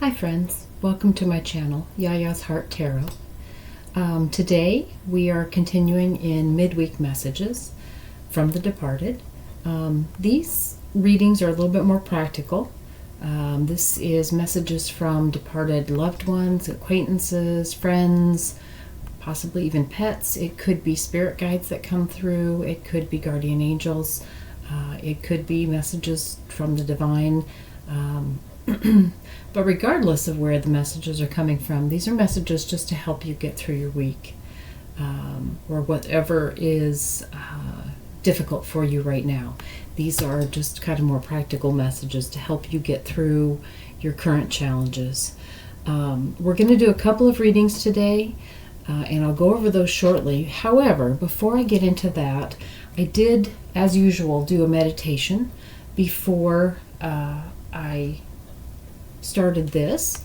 Hi friends, welcome to my channel, YiaYia's Heart Tarot. Today we are continuing in midweek messages from the departed. These readings are a little bit more practical. This is messages from departed loved ones, acquaintances, friends, possibly even pets. It could be spirit guides that come through. It could be guardian angels. It could be messages from the divine. But regardless of where the messages are coming from, these are messages just to help you get through your week, or whatever is difficult for you right now. These are just kind of more practical messages to help you get through your current challenges. We're going to do a couple of readings today, and I'll go over those shortly. However, before I get into that, I did, as usual, do a meditation before I started this,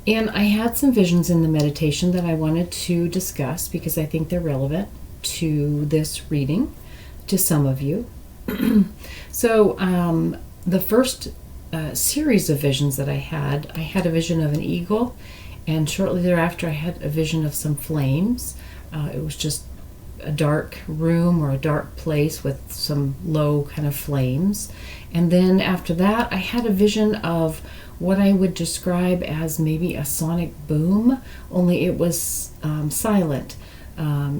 and I had some visions in the meditation that I wanted to discuss because I think they're relevant to this reading to some of you. So the first series of visions that I had a vision of an eagle, and shortly thereafter I had a vision of some flames. It was just a dark room or a dark place with some low kind of flames. And then after that I had a vision of what I would describe as maybe a sonic boom, only it was silent.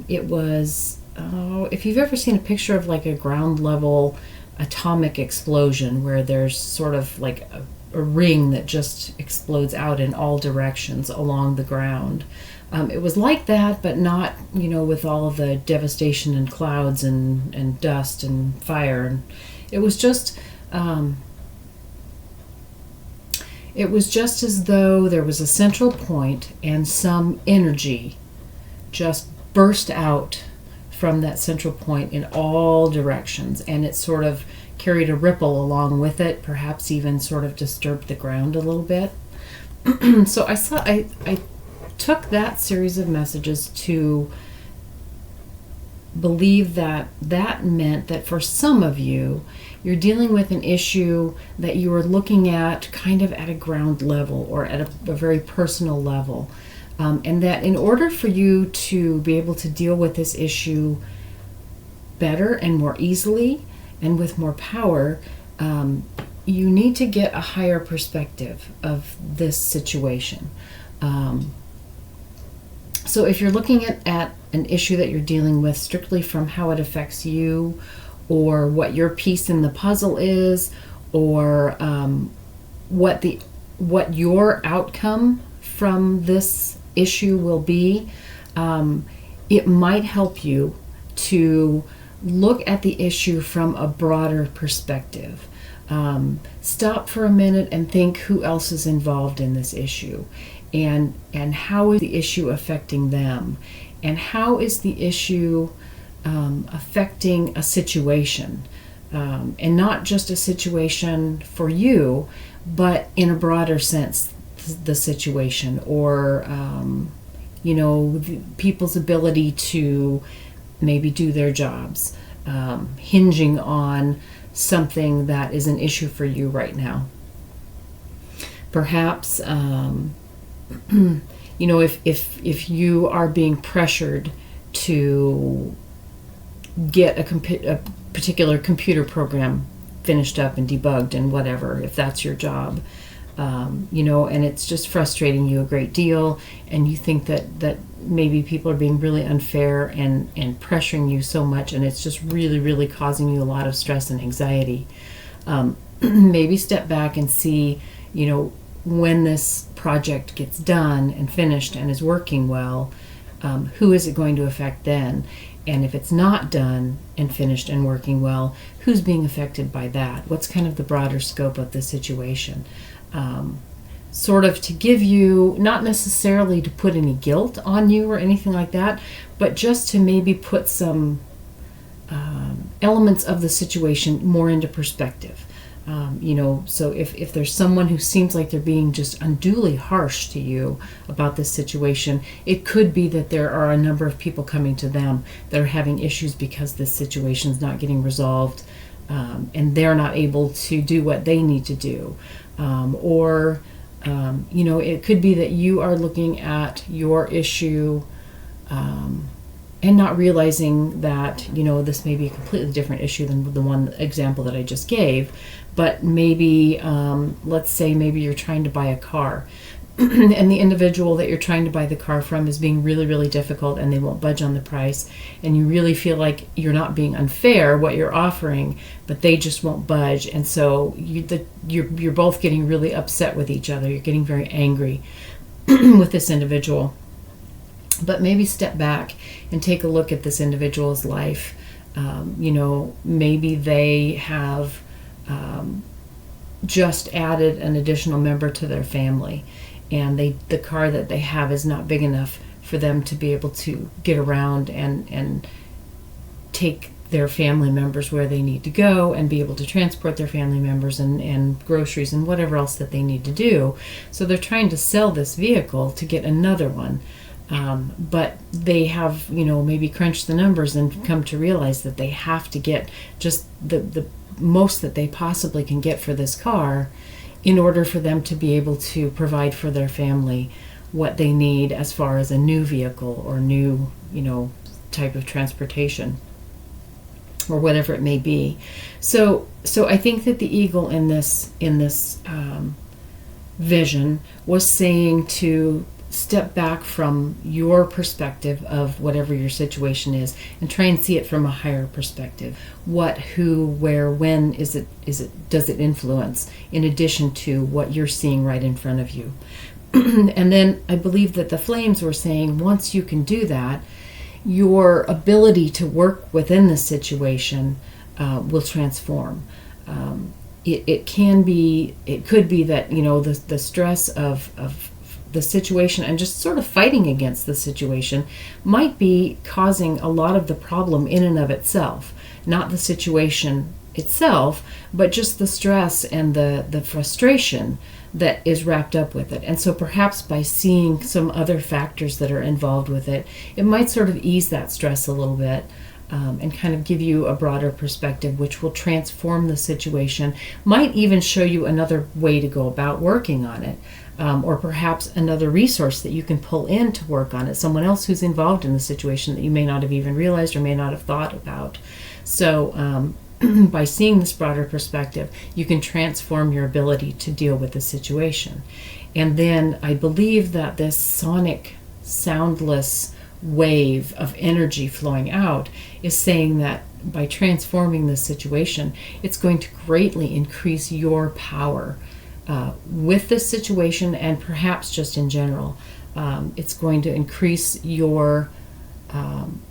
It was, if you've ever seen a picture of like a ground level atomic explosion where there's sort of like a ring that just explodes out in all directions along the ground. It was like that, but not, with all of the devastation and clouds and dust and fire. And it was just as though there was a central point and some energy just burst out from that central point in all directions, and it sort of carried a ripple along with it, perhaps even sort of disturbed the ground a little bit. So I took that series of messages to believe that meant that for some of you, you're dealing with an issue that you are looking at kind of at a ground level or at a very personal level. And that in order for you to be able to deal with this issue better and more easily and with more power, you need to get a higher perspective of this situation. So if you're looking at an issue that you're dealing with strictly from how it affects you, or what your piece in the puzzle is, or what your outcome from this issue will be, it might help you to look at the issue from a broader perspective. Stop for a minute and think who else is involved in this issue, and how is the issue affecting them, and how is the issue affecting a situation, and not just a situation for you, but in a broader sense, the situation, or people's ability to maybe do their jobs, hinging on something that is an issue for you right now. Perhaps if you are being pressured to get a particular computer program finished up and debugged and whatever, if that's your job, and it's just frustrating you a great deal, and you think that maybe people are being really unfair and pressuring you so much, and it's just really, really causing you a lot of stress and anxiety. Maybe step back and see, when this project gets done and finished and is working well, who is it going to affect then? And if it's not done and finished and working well, who's being affected by that? What's kind of the broader scope of the situation? Sort of to give you, not necessarily to put any guilt on you or anything like that, but just to maybe put some elements of the situation more into perspective. So if there's someone who seems like they're being just unduly harsh to you about this situation, it could be that there are a number of people coming to them that are having issues because this situation's not getting resolved, and they're not able to do what they need to do. Or It could be that you are looking at your issue and not realizing that, this may be a completely different issue than the one example that I just gave. But maybe, let's say maybe you're trying to buy a car and the individual that you're trying to buy the car from is being really, really difficult and they won't budge on the price. And you really feel like you're not being unfair what you're offering, but they just won't budge. And so you're both getting really upset with each other. You're getting very angry with this individual. But maybe step back and take a look at this individual's life. Maybe they have just added an additional member to their family, and the car that they have is not big enough for them to be able to get around and take their family members where they need to go and be able to transport their family members and groceries and whatever else that they need to do. So they're trying to sell this vehicle to get another one. But they have, maybe crunched the numbers and come to realize that they have to get just the most that they possibly can get for this car in order for them to be able to provide for their family what they need as far as a new vehicle or new, type of transportation or whatever it may be. So I think that the eagle in this vision was saying to step back from your perspective of whatever your situation is and try and see it from a higher perspective. What, who, where, when does it influence in addition to what you're seeing right in front of you? And then I believe that the flames were saying once you can do that, your ability to work within the situation will transform. It could be that, the stress of the situation and just sort of fighting against the situation might be causing a lot of the problem in and of itself, not the situation itself, but just the stress and the frustration that is wrapped up with it. And so perhaps by seeing some other factors that are involved with it, it might sort of ease that stress a little bit and kind of give you a broader perspective, which will transform the situation, might even show you another way to go about working on it. Or perhaps another resource that you can pull in to work on it, someone else who's involved in the situation that you may not have even realized or may not have thought about. So by seeing this broader perspective, you can transform your ability to deal with the situation. And then I believe that this sonic, soundless wave of energy flowing out is saying that by transforming this situation, it's going to greatly increase your power with this situation and perhaps just in general. It's going to increase your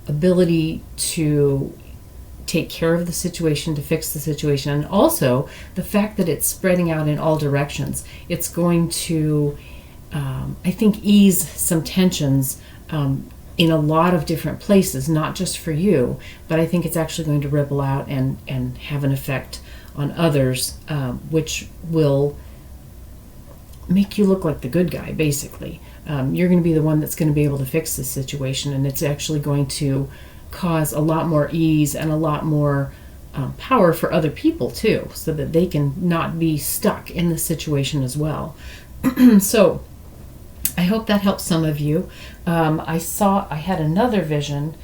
ability to take care of the situation, to fix the situation, and also the fact that it's spreading out in all directions. It's going to, I think, ease some tensions in a lot of different places, not just for you, but I think it's actually going to ripple out and have an effect on others, which will make you look like the good guy, basically. You're going to be the one that's going to be able to fix this situation, and it's actually going to cause a lot more ease and a lot more power for other people too, so that they can not be stuck in the situation as well. So I hope that helps some of you. I had another vision,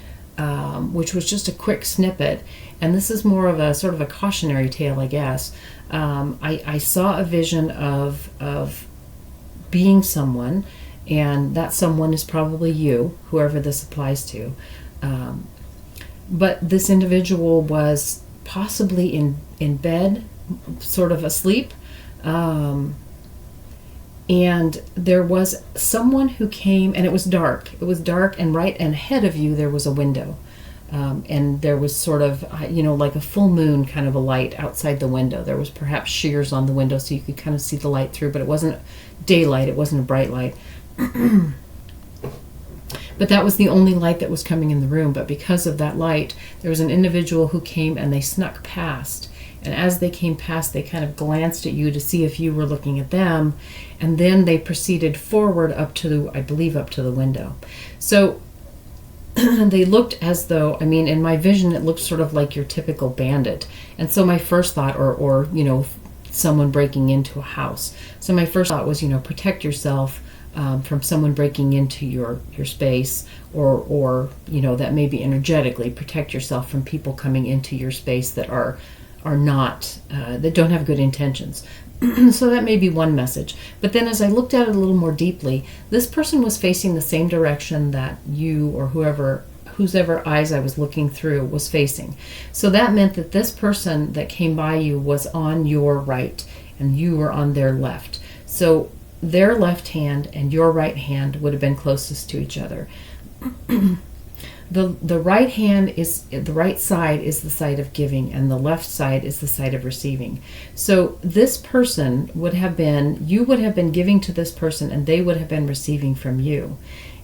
which was just a quick snippet, and this is more of a sort of a cautionary tale, I guess. I saw a vision of being someone, and that someone is probably you, whoever this applies to. But this individual was possibly in bed, sort of asleep, and there was someone who came, and it was dark. It was dark, and right ahead of you there was a window. And there was sort of, like a full moon kind of a light outside the window. There was perhaps shears on the window so you could kind of see the light through, but it wasn't daylight. It wasn't a bright light. But that was the only light that was coming in the room. But because of that light, there was an individual who came and they snuck past. And as they came past, they kind of glanced at you to see if you were looking at them. And then they proceeded forward up to the window. So they looked as though, in my vision, it looked sort of like your typical bandit. And so my first thought, or someone breaking into a house. So my first thought was, protect yourself from someone breaking into your space, or that maybe energetically protect yourself from people coming into your space that are not that don't have good intentions. So that may be one message. But then as I looked at it a little more deeply, this person was facing the same direction that you or whose eyes I was looking through was facing. So that meant that this person that came by you was on your right and you were on their left. So their left hand and your right hand would have been closest to each other. The right hand is the right side is the side of giving, and the left side is the side of receiving. So this person you would have been giving to this person, and they would have been receiving from you.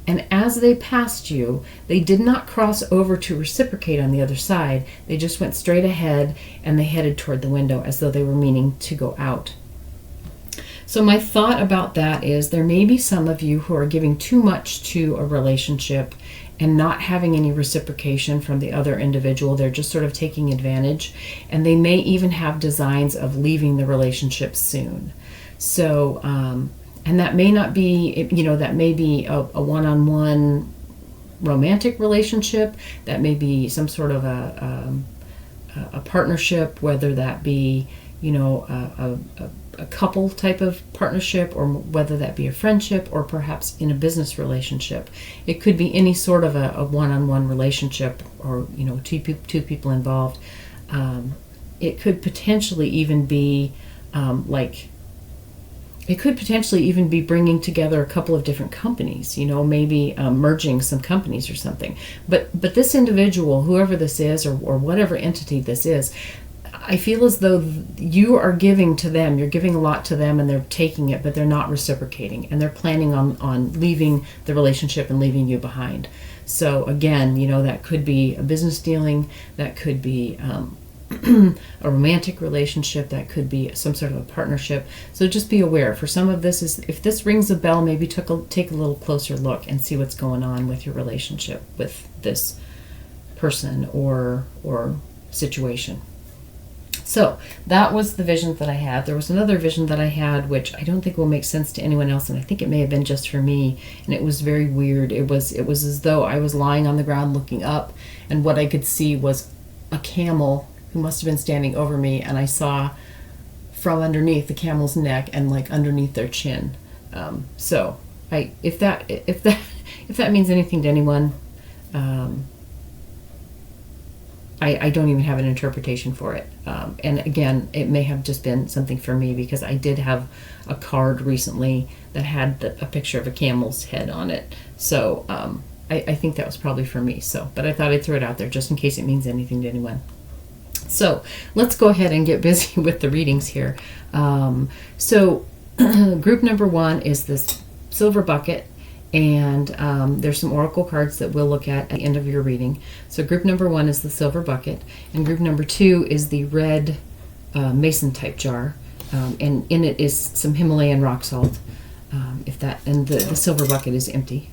And as they passed you, they did not cross over to reciprocate on the other side. They just went straight ahead, and they headed toward the window as though they were meaning to go out. So my thought about that is there may be some of you who are giving too much to a relationship and not having any reciprocation from the other individual. They're just sort of taking advantage, and they may even have designs of leaving the relationship soon. So, and that may not be, that may be a one-on-one romantic relationship. That may be some sort of a partnership, whether that be, a couple type of partnership, or whether that be a friendship, or perhaps in a business relationship. It could be any sort of a one-on-one relationship, or two people involved. It could potentially even be bringing together a couple of different companies, maybe merging some companies or something. But this individual, whoever this is, or whatever entity this is, I feel as though you are giving to them. You're giving a lot to them, and they're taking it, but they're not reciprocating, and they're planning on leaving the relationship and leaving you behind. So again, that could be a business dealing, that could be a romantic relationship, that could be some sort of a partnership. So just be aware. For some of this, if this rings a bell, maybe take a little closer look and see what's going on with your relationship with this person or situation. So that was the vision that I had. There was another vision that I had, which I don't think will make sense to anyone else, and I think it may have been just for me, and it was very weird. It was as though I was lying on the ground looking up, and what I could see was a camel who must have been standing over me, and I saw from underneath the camel's neck and underneath their chin. So if that means anything to anyone, I don't even have an interpretation for it. And again, it may have just been something for me, because I did have a card recently that had a picture of a camel's head on it. So I think that was probably for me. But I thought I'd throw it out there just in case it means anything to anyone. So let's go ahead and get busy with the readings here. So group number 1 is this silver bucket. And there's some oracle cards that we'll look at the end of your reading. So group number 1 is the silver bucket, and group number 2 is the red mason type jar, and in it is some Himalayan rock salt. And the silver bucket is empty.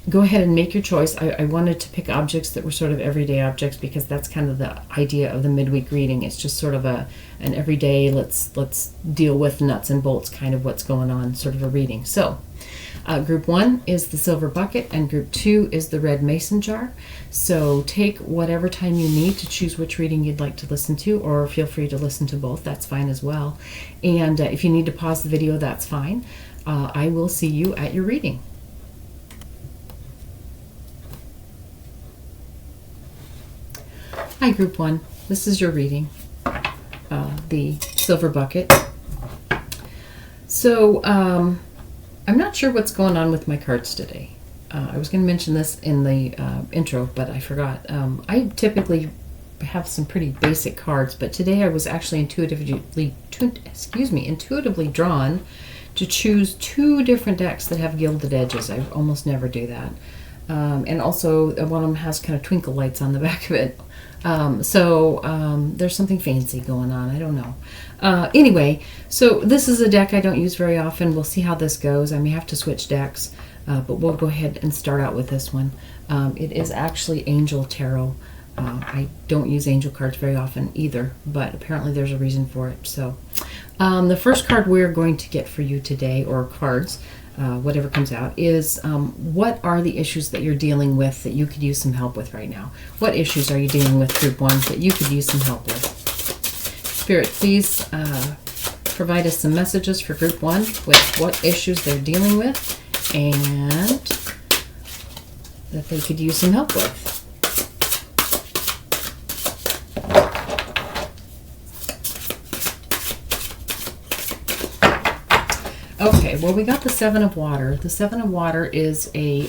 Go ahead and make your choice. I wanted to pick objects that were sort of everyday objects, because that's kind of the idea of the midweek reading. It's just sort of an everyday, let's deal with nuts and bolts kind of what's going on sort of a reading. So group 1 is the silver bucket, and group 2 is the red mason jar. So take whatever time you need to choose which reading you'd like to listen to, or feel free to listen to both. That's fine as well. And if you need to pause the video, that's fine. I will see you at your reading. Hi, group 1. This is your reading, the silver bucket. So I'm not sure what's going on with my cards today. I was going to mention this in the intro, but I forgot. I typically have some pretty basic cards, but today I was actually intuitively drawn to choose 2 different decks that have gilded edges. I almost never do that. And also one of them has kind of twinkle lights on the back of it. There's something fancy going on. I don't know. Anyway, so this is a deck I don't use very often. We'll see how this goes. I may have to switch decks, but we'll go ahead and start out with this one. It is actually Angel Tarot. I don't use angel cards very often either, but apparently there's a reason for it. So the first card we're going to get for you today, or cards, whatever comes out, is what are the issues that you're dealing with that you could use some help with right now? What issues are you dealing with, Group 1, that you could use some help with? Spirit, please provide us some messages for Group 1 with what issues they're dealing with and that they could use some help with. Okay, well, we got the Seven of Water. The Seven of Water is a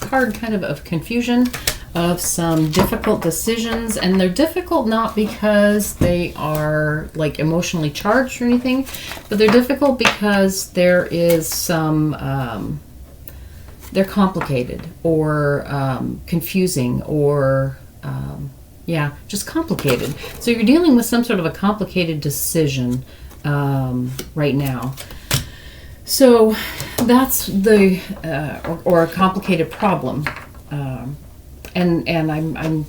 card kind of confusion, of some difficult decisions, and they're difficult not because they are like emotionally charged or anything, but they're difficult because there is some, they're complicated or confusing or, yeah, just complicated. So you're dealing with some sort of a complicated decision right now. So that's the, or a complicated problem. And I'm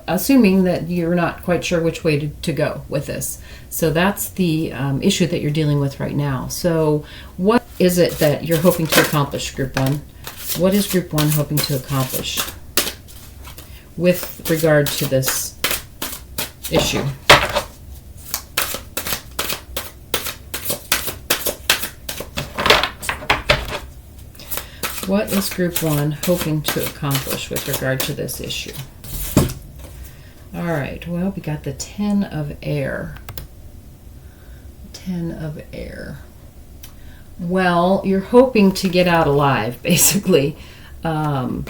assuming that you're not quite sure which way to go with this. So that's the issue that you're dealing with right now. So what is it that you're hoping to accomplish, Group 1? What is Group 1 hoping to accomplish with regard to this issue? What is Group 1 hoping to accomplish with regard to this issue? All right, well, we got the Ten of Air. Ten of Air. Well, you're hoping to get out alive, basically. And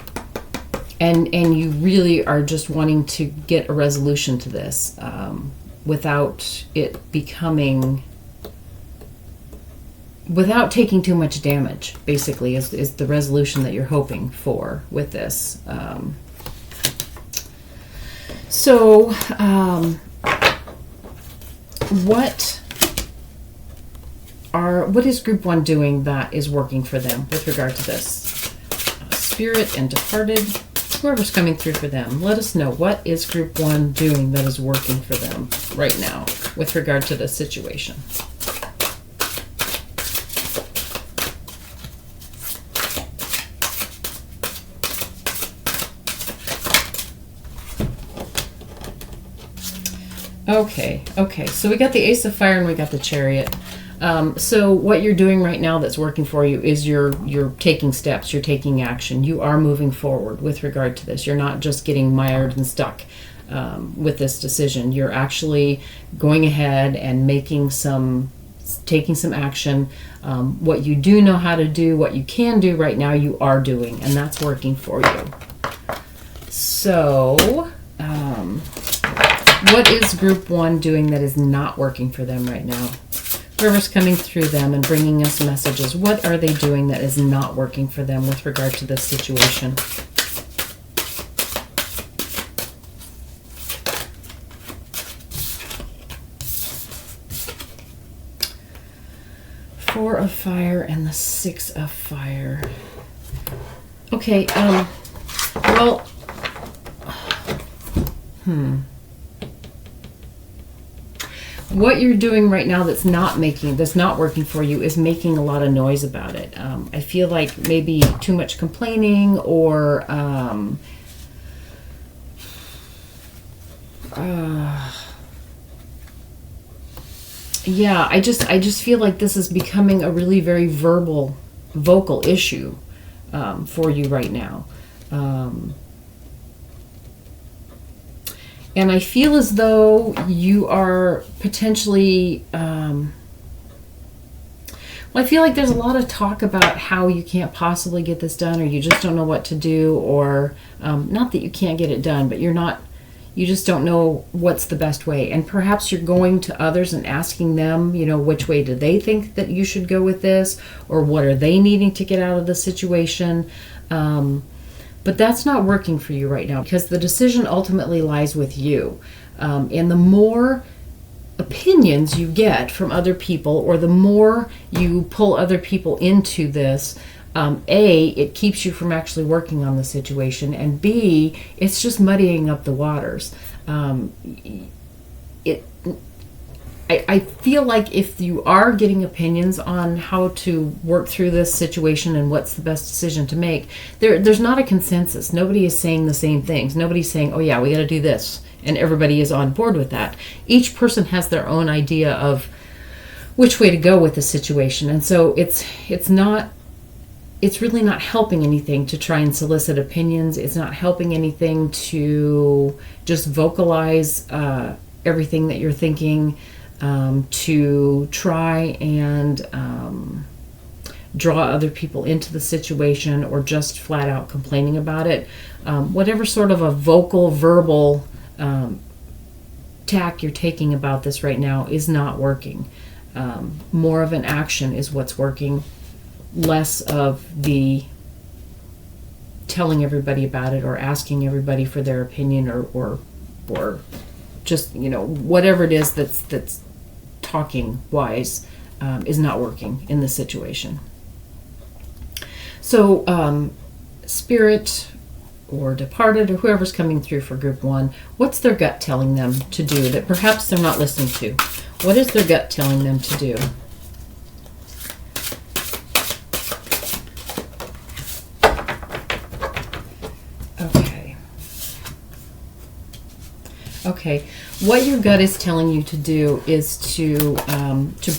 you really are just wanting to get a resolution to this without it becoming... without taking too much damage, basically, is the resolution that you're hoping for with this. What is Group 1 doing that is working for them with regard to this? Spirit and Departed, whoever's coming through for them, let us know, what is Group 1 doing that is working for them right now with regard to this situation? Okay, so we got the Ace of Fire and we got the Chariot. So what you're doing right now that's working for you is you're taking steps, you're taking action, you are moving forward with regard to this. You're not just getting mired and stuck with this decision. You're actually going ahead and taking some action. What you do know how to do, what you can do right now, you are doing, and that's working for you. So... what is Group 1 doing that is not working for them right now? Whoever's coming through them and bringing us messages, what are they doing that is not working for them with regard to this situation? Four of Fire and the Six of Fire. Okay, well... what you're doing right now that's not working for you is making a lot of noise about it. I feel like maybe too much complaining or yeah, I just feel like this is becoming a really very vocal issue for you right now. And I feel as though you are potentially, I feel like there's a lot of talk about how you can't possibly get this done, or you just don't know what to do, or not that you can't get it done, but you just don't know what's the best way. And perhaps you're going to others and asking them, which way do they think that you should go with this, or what are they needing to get out of the situation. But that's not working for you right now, because the decision ultimately lies with you. And the more opinions you get from other people, or the more you pull other people into this, A, it keeps you from actually working on the situation, and B, it's just muddying up the waters. I feel like if you are getting opinions on how to work through this situation and what's the best decision to make, there's not a consensus. Nobody is saying the same things. Nobody's saying, oh yeah, we got to do this, and everybody is on board with that. Each person has their own idea of which way to go with the situation, and so it's really not helping anything to try and solicit opinions. It's not helping anything to just vocalize everything that you're thinking, to try and draw other people into the situation, or just flat out complaining about it. Whatever sort of a vocal, verbal tack you're taking about this right now is not working. More of an action is what's working, less of the telling everybody about it or asking everybody for their opinion, or just, whatever it is that's talking wise is not working in this situation. So spirit or departed or whoever's coming through for group 1, what's their gut telling them to do that perhaps they're not listening to? What is their gut telling them to do? Okay, what your gut is telling you to do is to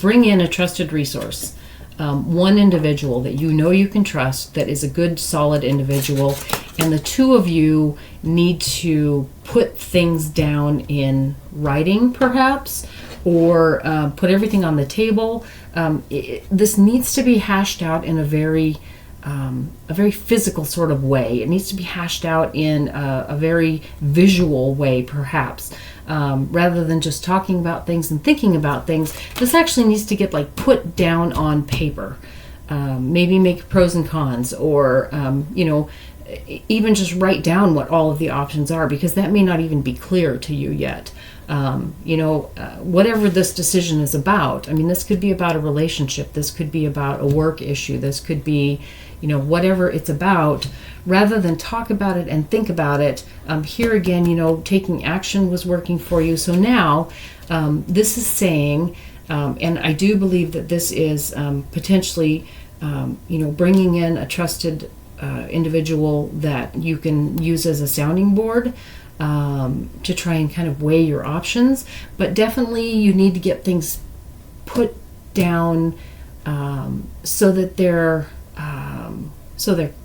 bring in a trusted resource, one individual that you can trust, that is a good, solid individual, and the two of you need to put things down in writing, perhaps, or put everything on the table. This needs to be hashed out in a very physical sort of way. It needs to be hashed out in a very visual way, perhaps, rather than just talking about things and thinking about things. This actually needs to get put down on paper. Maybe make pros and cons, or even just write down what all of the options are, because that may not even be clear to you yet. Whatever this decision is about. I mean, this could be about a relationship. This could be about a work issue. This could be, whatever it's about. Rather than talk about it and think about it, here again, taking action was working for you. So now this is saying, and I do believe that this is potentially, bringing in a trusted individual that you can use as a sounding board, to try and kind of weigh your options. But definitely you need to get things put down so that they're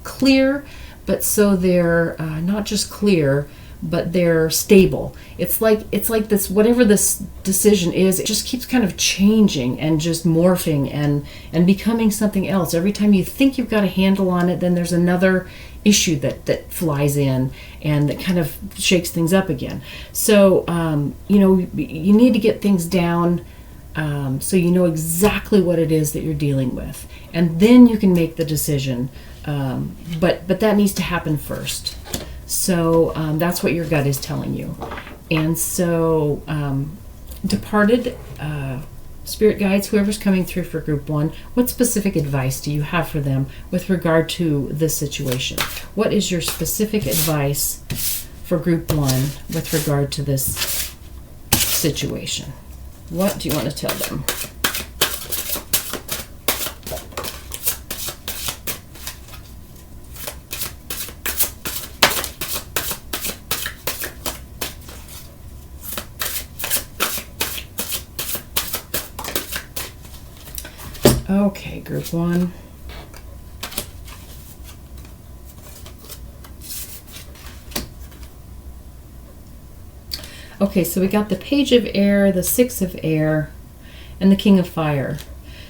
clear, but so they're not just clear, but they're stable. It's like this, whatever this decision is, it just keeps kind of changing and just morphing and becoming something else. Every time you think you've got a handle on it, then there's another issue that flies in and that kind of shakes things up again. So you need to get things down so you know exactly what it is that you're dealing with, and then you can make the decision. But that needs to happen first. So that's what your gut is telling you. And so departed spirit guides, whoever's coming through for group 1, what specific advice do you have for them with regard to this situation? What is your specific advice for group 1 with regard to this situation? What do you want to tell them? Okay, group 1. Okay, so we got the Page of Air, the Six of Air, and the King of Fire.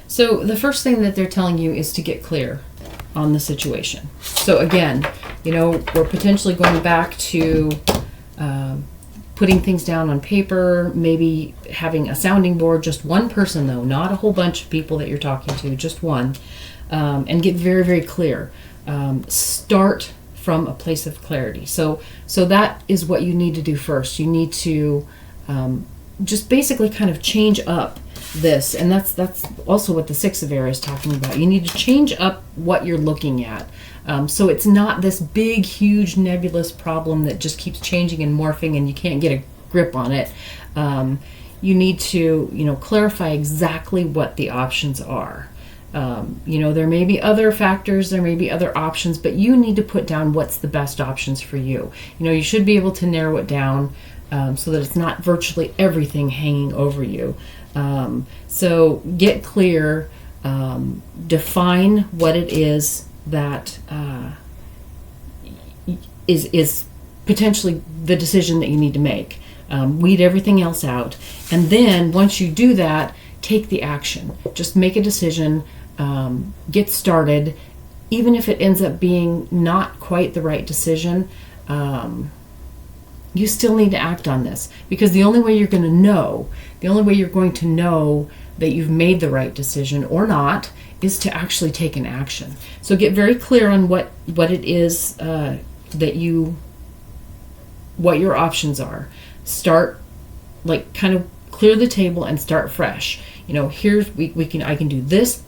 So the first thing that they're telling you is to get clear on the situation. So again, we're potentially going back to putting things down on paper, maybe having a sounding board, just one person though, not a whole bunch of people that you're talking to, just one, and get very, very clear. Start from a place of clarity. So that is what you need to do first. You need to just basically kind of change up this, and that's also what the Six of Air is talking about. You need to change up what you're looking at, so it's not this big, huge, nebulous problem that just keeps changing and morphing, and you can't get a grip on it. You need to, clarify exactly what the options are. There may be other factors, there may be other options, but you need to put down what's the best options for you. You should be able to narrow it down so that it's not virtually everything hanging over you. So get clear, define what it is that is potentially the decision that you need to make. Weed everything else out. And then once you do that, take the action. Just make a decision, get started. Even if it ends up being not quite the right decision, you still need to act on this, because the only way you're going to know that you've made the right decision or not is to actually take an action. So get very clear on what it is what your options are. Start, kind of clear the table and start fresh. I can do this,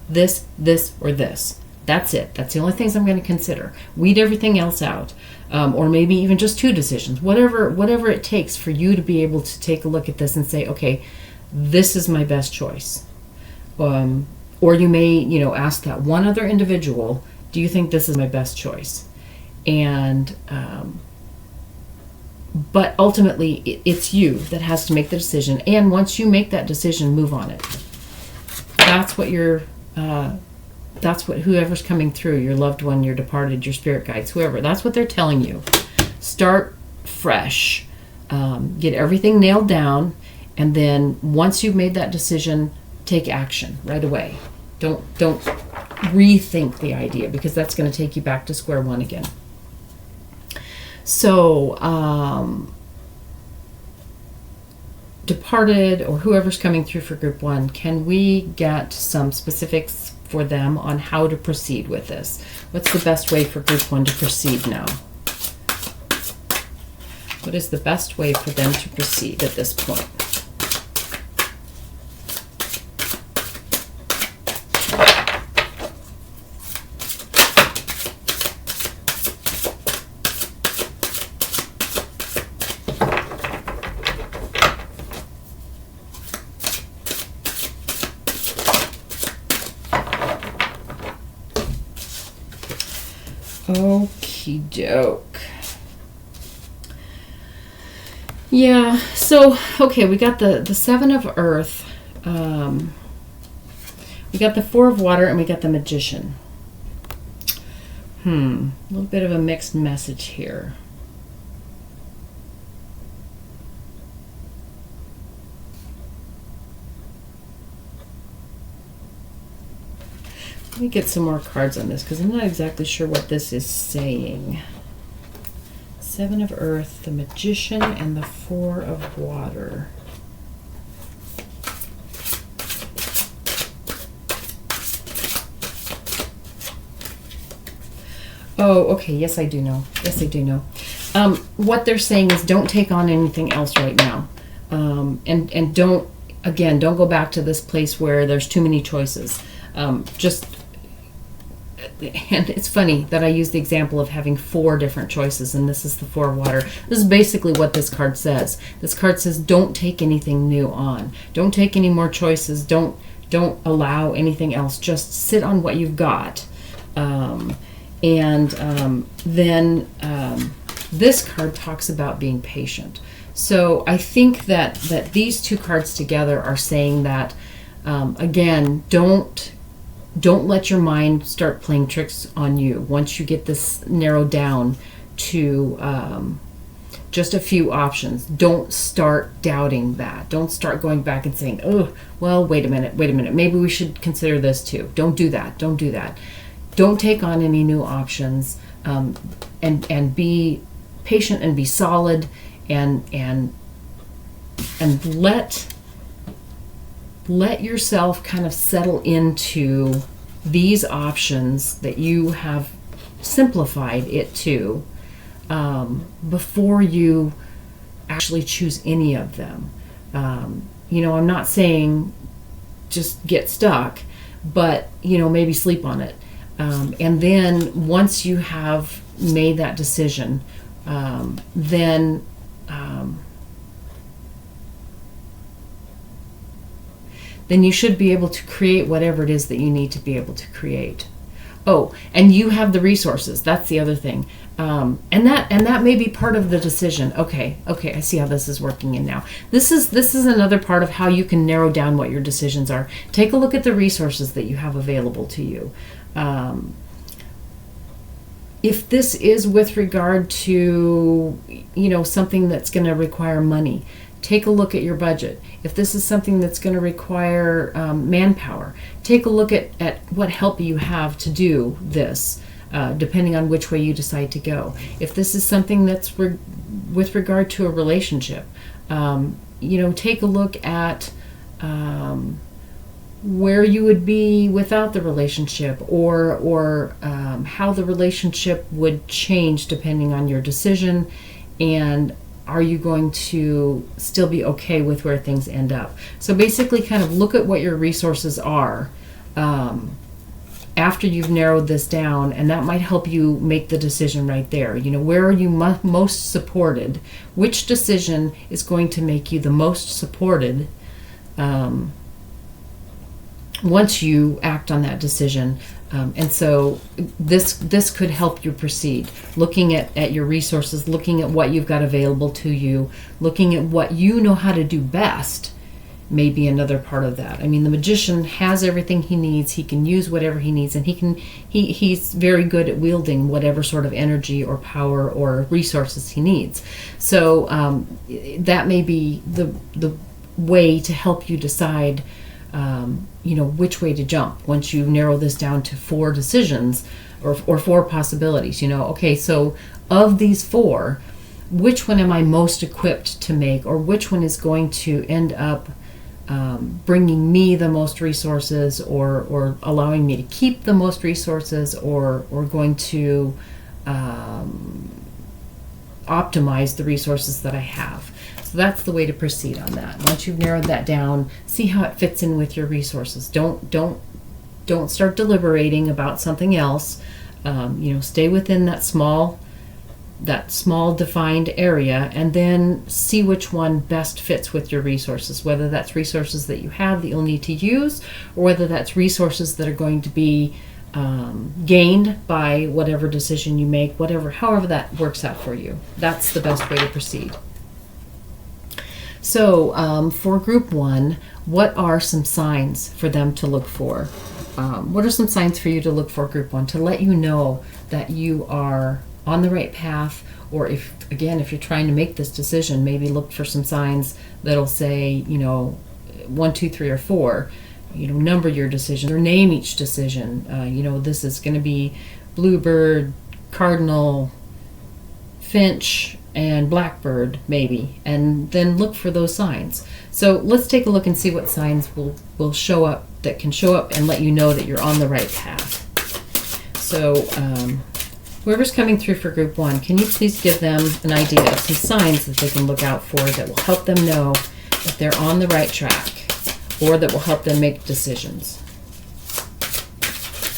or this. That's it. That's the only things I'm going to consider. Weed everything else out. Or maybe even just two decisions. Whatever it takes for you to be able to take a look at this and say, okay, this is my best choice. Or you may, ask that one other individual, do you think this is my best choice? And but ultimately, it's you that has to make the decision. And once you make that decision, move on it. That's what whoever's coming through, your loved one, your departed, your spirit guides, whoever, that's what they're telling you. Start fresh. Get everything nailed down. And then once you've made that decision, take action right away. Don't rethink the idea, because that's going to take you back to square one again. So, departed or whoever's coming through for group one, can we get some specifics for them on how to proceed with this? What's the best way for group one to proceed now? What is the best way for them to proceed at this point? Okie doke. Yeah, so, okay, we got the Seven of Earth, we got the Four of Water, and we got the Magician. A little bit of a mixed message here. Let me get some more cards on this, because I'm not exactly sure what this is saying. Seven of Earth, the Magician, and the Four of Water. Oh, okay. Yes, I do know. What they're saying is don't take on anything else right now. And don't go back to this place where there's too many choices. And it's funny that I use the example of having 4 different choices, and this is the Four of Water. This is basically what this card says. This card says don't take anything new on. Don't take any more choices. Don't allow anything else. Just sit on what you've got. Then this card talks about being patient. So I think that these two cards together are saying that, again, don't let your mind start playing tricks on you. Once you get this narrowed down to just a few options, don't start doubting that. Don't start going back and saying, oh, well, wait a minute, maybe we should consider this too. Don't do that. Don't take on any new options, and be patient and be solid, and let yourself kind of settle into these options that you have simplified it to, before you actually choose any of them. I'm not saying just get stuck, but maybe sleep on it. And then once you have made that decision, then you should be able to create whatever it is that you need to be able to create. Oh, and you have the resources. That's the other thing. And that may be part of the decision. Okay, I see how this is working in now. This is another part of how you can narrow down what your decisions are. Take a look at the resources that you have available to you. If this is with regard to, something that's going to require money, take a look at your budget. If this is something that's going to require manpower, take a look at what help you have to do this, depending on which way you decide to go. If this is something that's with regard to a relationship, take a look at where you would be without the relationship, or how the relationship would change depending on your decision, and are you going to still be okay with where things end up? So basically kind of look at what your resources are after you've narrowed this down, and that might help you make the decision right there. Where are you most supported? Which decision is going to make you the most supported once you act on that decision? And so this could help you proceed. Looking at your resources, looking at what you've got available to you, looking at what you know how to do best may be another part of that. I mean, the magician has everything he needs. He can use whatever he needs, and he's very good at wielding whatever sort of energy or power or resources he needs. So that may be the way to help you decide which way to jump once you narrow this down to 4 decisions or 4 possibilities. Okay, so of these 4, which one am I most equipped to make, or which one is going to end up bringing me the most resources, or allowing me to keep the most resources, or going to optimize the resources that I have. So that's the way to proceed on that. Once you've narrowed that down, see how it fits in with your resources. Don't start deliberating about something else. Stay within that small defined area, and then see which one best fits with your resources, whether that's resources that you have that you'll need to use, or whether that's resources that are going to be gained by whatever decision you make, however that works out for you. That's the best way to proceed. So for group 1, what are some signs for them to look for? What are some signs for you to look for, group 1, to let you know that you are on the right path? Or if you're trying to make this decision, maybe look for some signs that'll say, 1, 2, 3, or 4. Number your decisions, or name each decision. This is going to be bluebird, cardinal, finch, and blackbird, maybe, and then look for those signs. So let's take a look and see what signs will show up, that can show up and let you know that you're on the right path. So whoever's coming through for group 1, can you please give them an idea of some signs that they can look out for that will help them know that they're on the right track, or that will help them make decisions?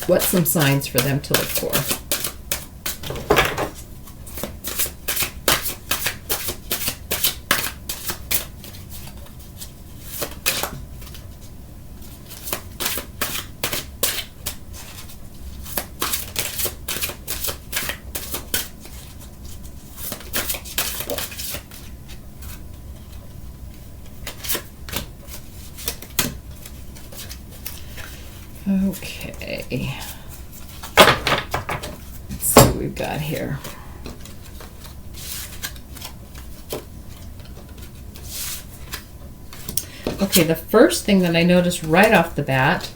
What's some signs for them to look for? Okay, let's see what we've got here. Okay, the first thing that I noticed right off the bat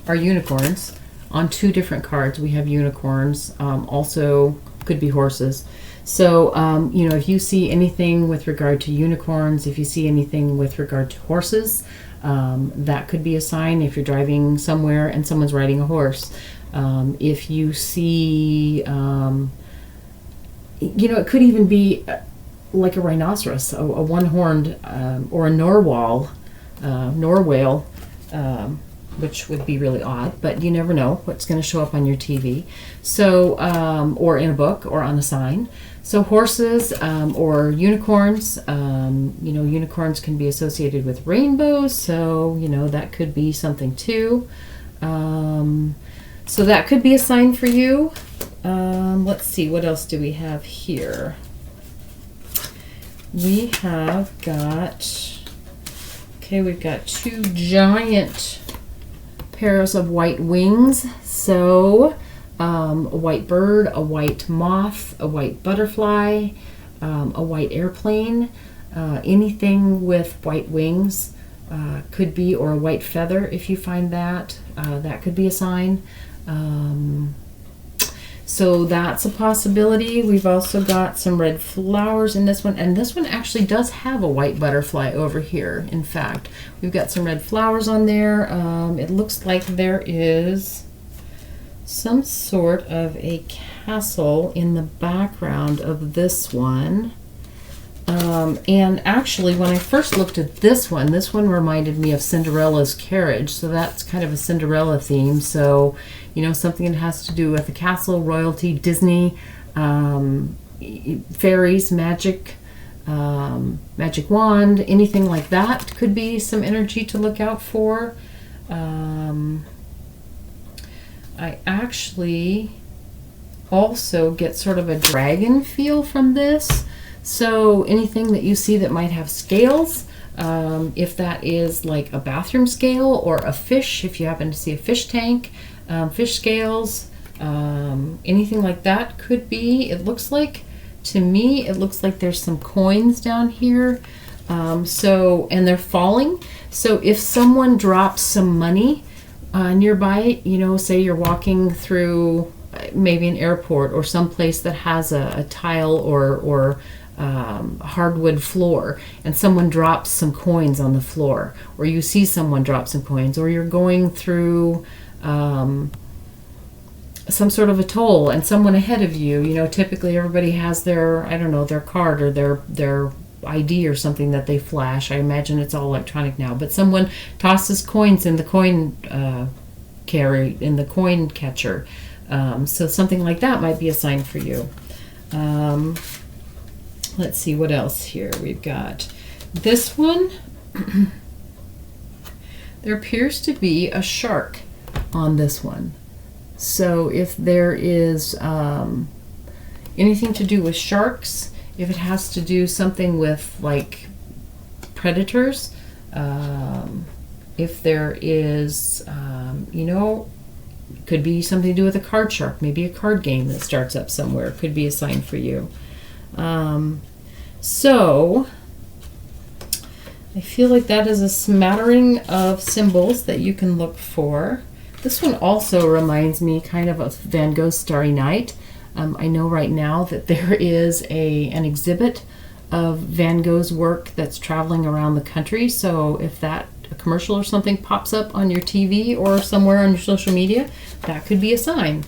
are unicorns. On 2 different cards we have unicorns, also could be horses. So, if you see anything with regard to unicorns, if you see anything with regard to horses, that could be a sign. If you're driving somewhere and someone's riding a horse, if you see, it could even be like a rhinoceros, a one-horned, or a narwhal, narwhal, which would be really odd, but you never know what's going to show up on your TV. So, or in a book or on a sign. So horses or unicorns, unicorns can be associated with rainbows, so, that could be something too. So that could be a sign for you. Let's see, what else do we have here? We have got, we've got 2 giant pairs of white wings. So a white bird, a white moth, a white butterfly, a white airplane, anything with white wings could be, or a white feather if you find that. That could be a sign. So that's a possibility. We've also got some red flowers in this one, and this one actually does have a white butterfly over here. In fact, we've got some red flowers on there. It looks like there is some sort of a castle in the background of this one. And actually, when I first looked at this one reminded me of Cinderella's carriage. So that's kind of a Cinderella theme. So, something that has to do with the castle, royalty, Disney, fairies, magic, magic wand, anything like that could be some energy to look out for. I actually also get sort of a dragon feel from this. So anything that you see that might have scales, if that is like a bathroom scale or a fish, if you happen to see a fish tank, fish scales, anything like that could be. It looks like, to me, it looks like there's some coins down here. And they're falling. So if someone drops some money nearby, say you're walking through maybe an airport or someplace that has a tile or hardwood floor, and someone drops some coins on the floor, or you see someone drop some coins, or you're going through some sort of a toll and someone ahead of you, typically everybody has their card or their ID or something that they flash. I imagine it's all electronic now, but someone tosses coins in the coin coin catcher. So something like that might be a sign for you. Let's see what else here. We've got this one. There appears to be a shark on this one. So if there is anything to do with sharks, if it has to do something with like predators, if there is, could be something to do with a card shark, maybe a card game that starts up somewhere, could be a sign for you. So I feel like that is a smattering of symbols that you can look for. This one also reminds me kind of Van Gogh's Starry Night. I know right now that there is an exhibit of Van Gogh's work that's traveling around the country. So if a commercial or something pops up on your TV or somewhere on your social media, that could be a sign.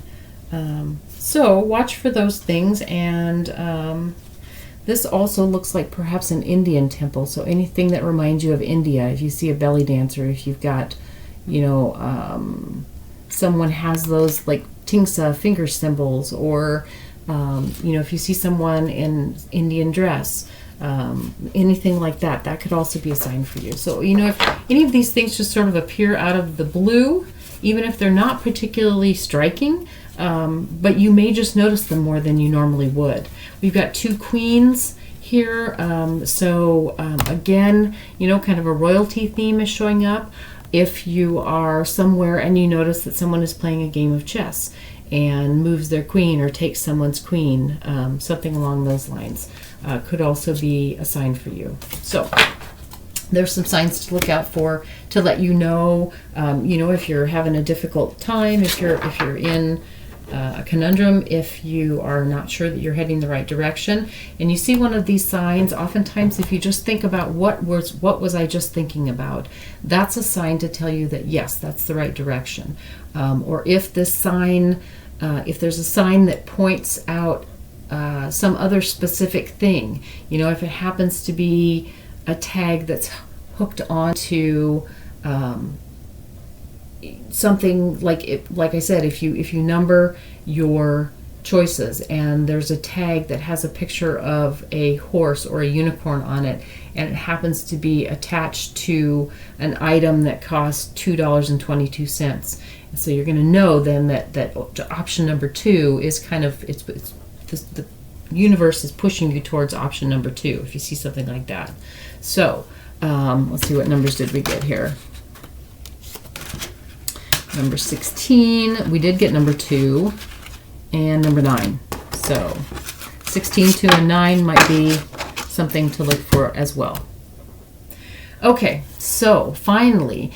So watch for those things. And this also looks like perhaps an Indian temple. So anything that reminds you of India, if you see a belly dancer, if you've got, someone has those like Tingsa finger symbols, or, if you see someone in Indian dress, anything like that, that could also be a sign for you. So, if any of these things just sort of appear out of the blue, even if they're not particularly striking, but you may just notice them more than you normally would. We've got 2 queens here. Again, kind of a royalty theme is showing up. If you are somewhere and you notice that someone is playing a game of chess and moves their queen or takes someone's queen, something along those lines, could also be a sign for you. So there's some signs to look out for to let you know, if you're having a difficult time, if you're in a conundrum, if you are not sure that you're heading the right direction, and you see one of these signs, oftentimes if you just think about what was I just thinking about, that's a sign to tell you that yes, that's the right direction. Or if this sign, if there's a sign that points out some other specific thing, if it happens to be a tag that's hooked onto something like I said, if you number your choices and there's a tag that has a picture of a horse or a unicorn on it, and it happens to be attached to an item that costs $2.22. And so you're going to know then that option number 2 is kind of, the universe is pushing you towards option number 2 if you see something like that. So let's see, what numbers did we get here? Number 16, we did get number 2, and number 9. So 16, 2, and 9 might be something to look for as well. Okay, so finally,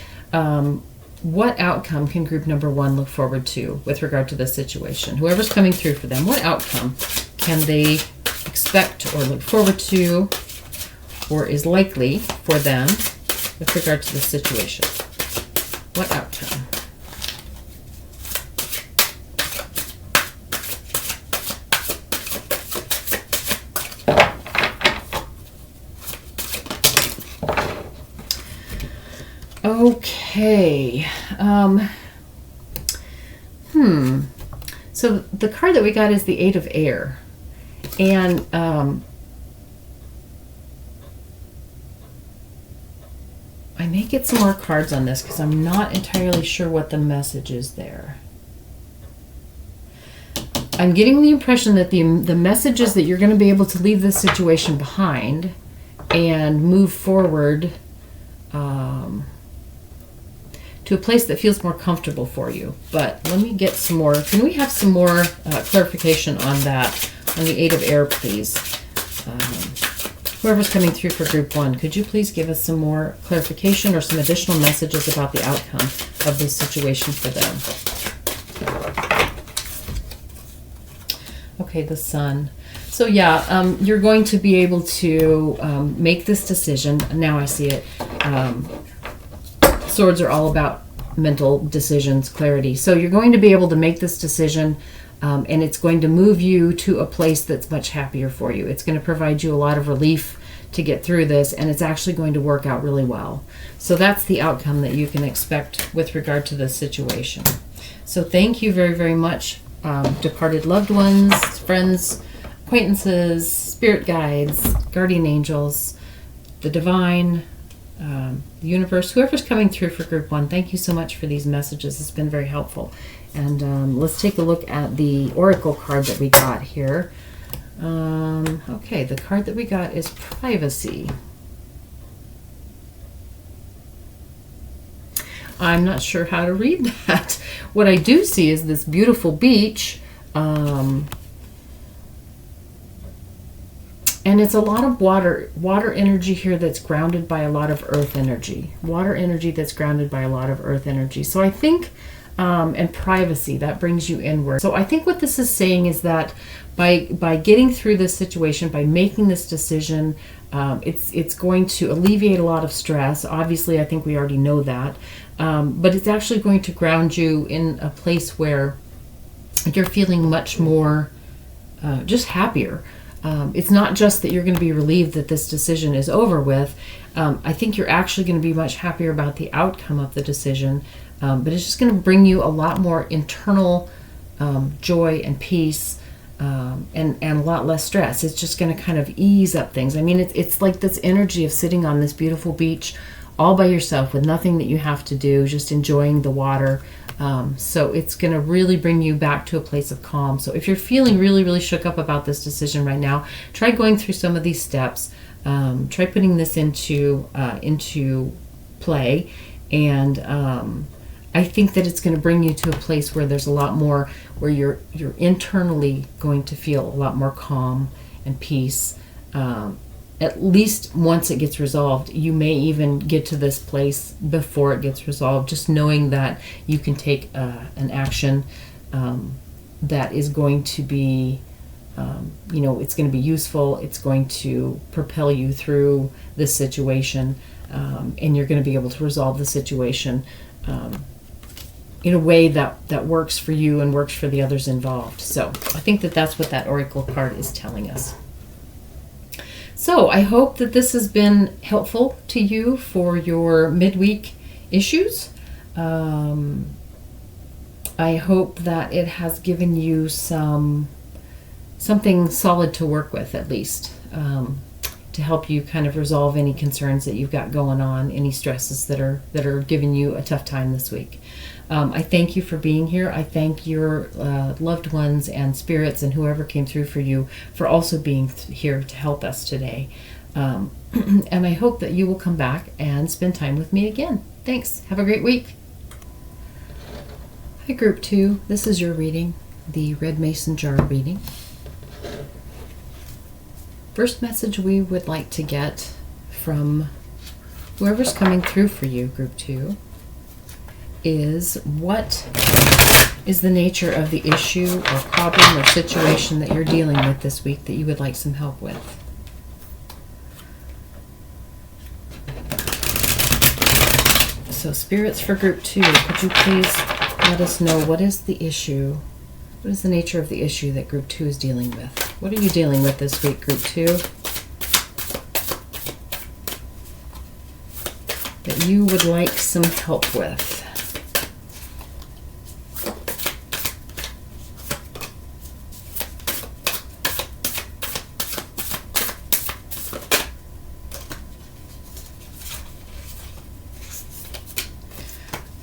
what outcome can group number 1 look forward to with regard to this situation? Whoever's coming through for them, what outcome can they expect or look forward to, or is likely for them with regard to this situation? What outcome? Okay. So the card that we got is the 8 of Air. And I may get some more cards on this because I'm not entirely sure what the message is there. I'm getting the impression that the message is that you're going to be able to leave this situation behind and move forward to a place that feels more comfortable for you. But let me get some more. Can we have some more clarification on that, on the 8 of Air, please? Whoever's coming through for group 1, could you please give us some more clarification or some additional messages about the outcome of this situation for them? Okay, the Sun. So yeah, you're going to be able to make this decision. Now I see it. Swords are all about mental decisions, clarity. So you're going to be able to make this decision, and it's going to move you to a place that's much happier for you. It's going to provide you a lot of relief to get through this, and it's actually going to work out really well. So that's the outcome that you can expect with regard to this situation. So thank you very, very much, departed loved ones, friends, acquaintances, spirit guides, guardian angels, the divine, the universe, whoever's coming through for group 1. Thank you so much for these messages. It's been very helpful. And let's take a look at the oracle card that we got here. Okay, the card that we got is Privacy. I'm not sure how to read that. What I do see is this beautiful beach, and it's a lot of water energy here that's grounded by a lot of earth energy. Water energy that's grounded by a lot of earth energy. So I think, and privacy, that brings you inward. So I think what this is saying is that by getting through this situation, by making this decision, it's going to alleviate a lot of stress. Obviously, I think we already know that. But it's actually going to ground you in a place where you're feeling much more just happier. It's not just that you're going to be relieved that this decision is over with. I think you're actually going to be much happier about the outcome of the decision, but it's just going to bring you a lot more internal joy and peace, and a lot less stress. It's just going to kind of ease up things. I mean, it's like this energy of sitting on this beautiful beach all by yourself with nothing that you have to do, just enjoying the water. So it's going to really bring you back to a place of calm. So if you're feeling really, really shook up about this decision right now, try going through some of these steps. Try putting this into play. And I think that it's going to bring you to a place where there's a lot more, where you're internally going to feel a lot more calm and peace. At least once it gets resolved. You may even get to this place before it gets resolved, just knowing that you can take an action that is going to be, it's going to be useful. It's going to propel you through this situation, and you're going to be able to resolve the situation in a way that works for you and works for the others involved. So I think that that's what that oracle card is telling us. So I hope that this has been helpful to you for your midweek issues. I hope that it has given you something solid to work with, at least, to help you kind of resolve any concerns that you've got going on, any stresses that are giving you a tough time this week. I thank you for being here. I thank your loved ones and spirits and whoever came through for you for also being here to help us today. And I hope that you will come back and spend time with me again. Thanks. Have a great week. Hi, Group 2. This is your reading, the Red Mason Jar reading. First message we would like to get from whoever's coming through for you, Group 2, is what is the nature of the issue or problem or situation that you're dealing with this week that you would like some help with. So spirits for Group 2, could you please let us know what is the issue? What is the nature of the issue that Group 2 is dealing with? What are you dealing with this week, Group 2? That you would like some help with?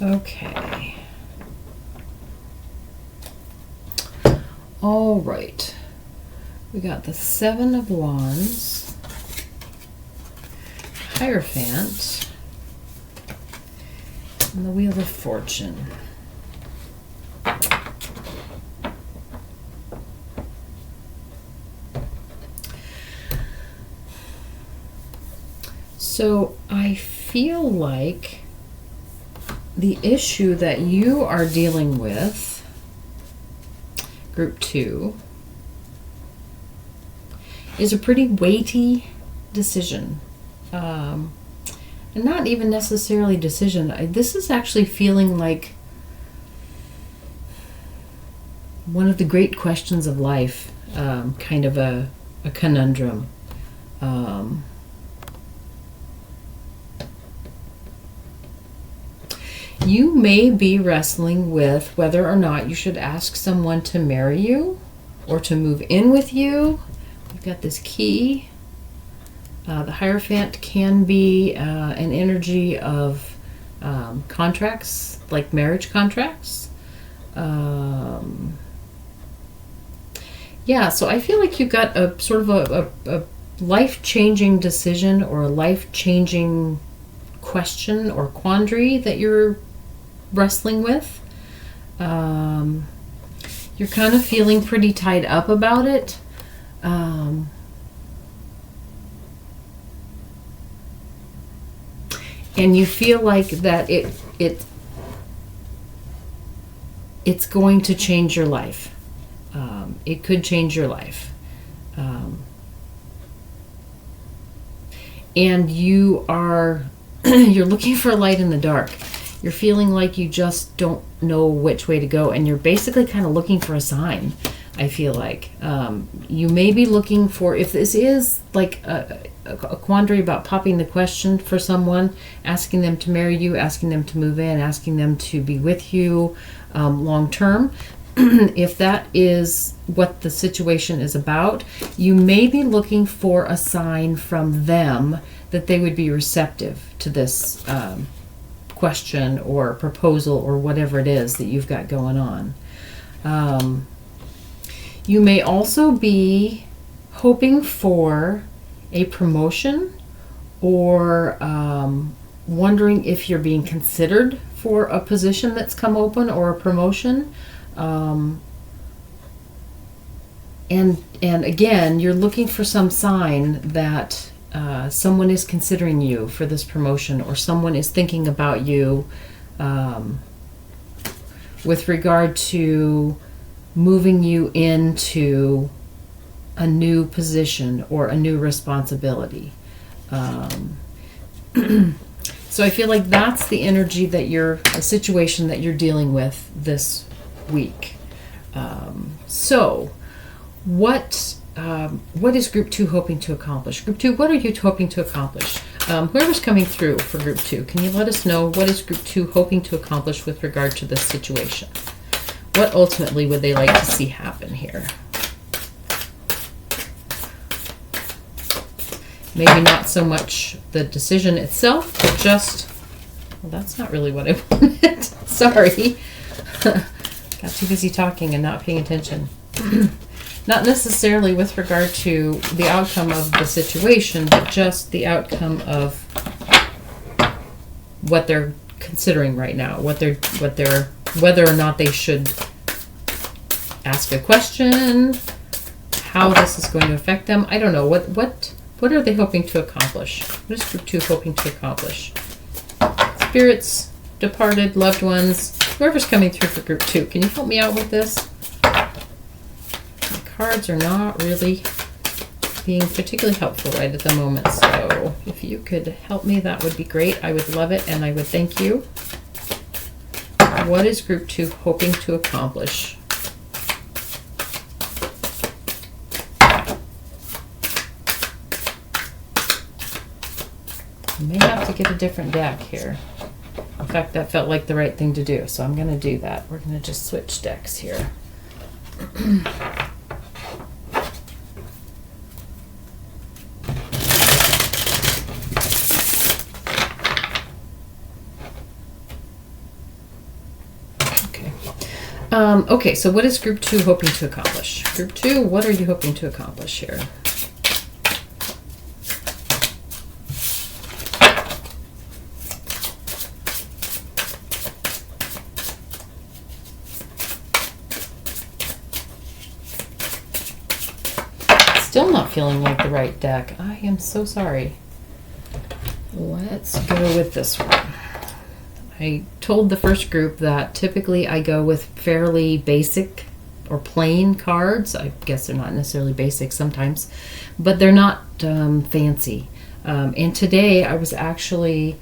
Okay. All right. We got the Seven of Wands, Hierophant, and the Wheel of Fortune. So I feel like the issue that you are dealing with, Group 2, is a pretty weighty decision. And not even necessarily decision. This is actually feeling like one of the great questions of life, kind of a conundrum. You may be wrestling with whether or not you should ask someone to marry you or to move in with you. We've got this key. The Hierophant can be an energy of contracts, like marriage contracts. Yeah, so I feel like you've got a sort of a life-changing decision or a life-changing question or quandary that you're wrestling with. You're kind of feeling pretty tied up about it. And you feel like that it's going to change your life. It could change your life. And you are you're looking for a light in the dark. You're feeling like you just don't know which way to go, and you're basically kind of looking for a sign, I feel like. You may be looking for, if this is like a quandary about popping the question for someone, asking them to marry you, asking them to move in, asking them to be with you long term, if that is what the situation is about, you may be looking for a sign from them that they would be receptive to this question or proposal or whatever it is that you've got going on. You may also be hoping for a promotion or wondering if you're being considered for a position that's come open or a promotion. And again, you're looking for some sign that someone is considering you for this promotion, or someone is thinking about you with regard to moving you into a new position or a new responsibility. So I feel like that's the energy that a situation that you're dealing with this week. So what is Group 2 hoping to accomplish? Group 2, what are you hoping to accomplish? Whoever's coming through for group 2, can you let us know what is group 2 hoping to accomplish with regard to this situation? What ultimately would they like to see happen here? Maybe not so much the decision itself, but just, well, that's not really what I wanted. Sorry. Got too busy talking and not paying attention. Not necessarily with regard to the outcome of the situation, but just the outcome of what they're considering right now, whether or not they should ask a question, how this is going to affect them. I don't know. What are they hoping to accomplish? What is group 2 hoping to accomplish? Spirits, departed, loved ones, whoever's coming through for group 2, can you help me out with this? The cards are not really being particularly helpful right at the moment, so if you could help me, that would be great. I would love it, and I would thank you. What is group 2 hoping to accomplish? I may have to get a different deck here. In fact, that felt like the right thing to do, so I'm going to do that. We're going to just switch decks here. Okay, so what is group 2 hoping to accomplish? Group 2, what are you hoping to accomplish here? Still not feeling like the right deck. I am so sorry. Let's go with this one. I told the first group that typically I go with fairly basic or plain cards. I guess they're not necessarily basic sometimes, but they're not fancy. And today I was actually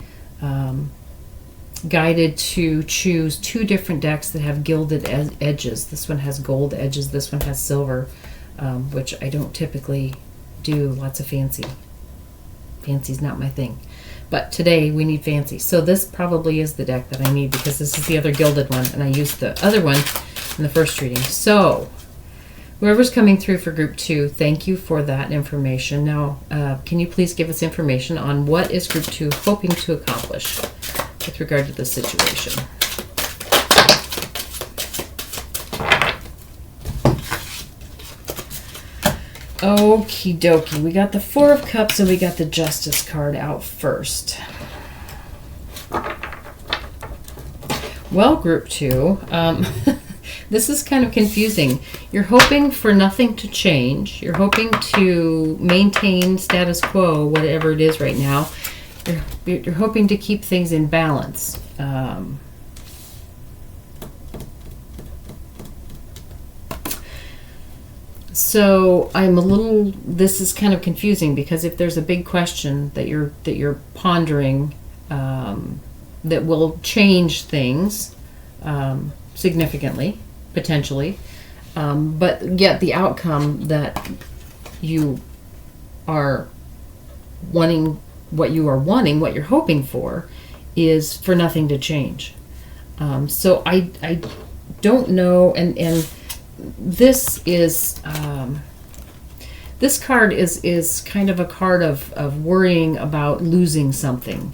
guided to choose 2 different decks that have gilded edges. This one has gold edges, this one has silver, which I don't typically do lots of fancy. Fancy's not my thing. But today we need fancy. So this probably is the deck that I need because this is the other gilded one and I used the other one in the first reading. So whoever's coming through for group 2, thank you for that information. Now, can you please give us information on what is group 2 hoping to accomplish with regard to this situation? Okie dokie. We got the 4 of Cups and we got the Justice card out first. Well, group 2, this is kind of confusing. You're hoping for nothing to change. You're hoping to maintain status quo, whatever it is right now. You're hoping to keep things in balance. So this is kind of confusing because if there's a big question that you're pondering that will change things significantly, potentially, but yet the outcome that you are wanting, what you're hoping for, is for nothing to change. So I don't know, and this is this card is kind of a card of worrying about losing something,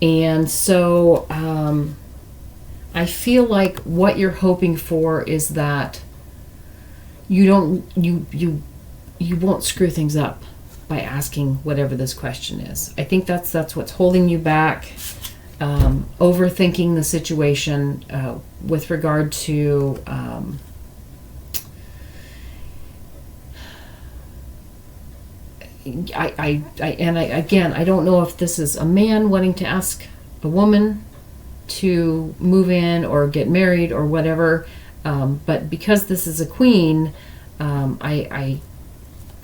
and so I feel like what you're hoping for is that you won't screw things up by asking whatever this question is. I think that's what's holding you back. Overthinking the situation with regard to I don't know if this is a man wanting to ask a woman to move in or get married or whatever, but because this is a queen, I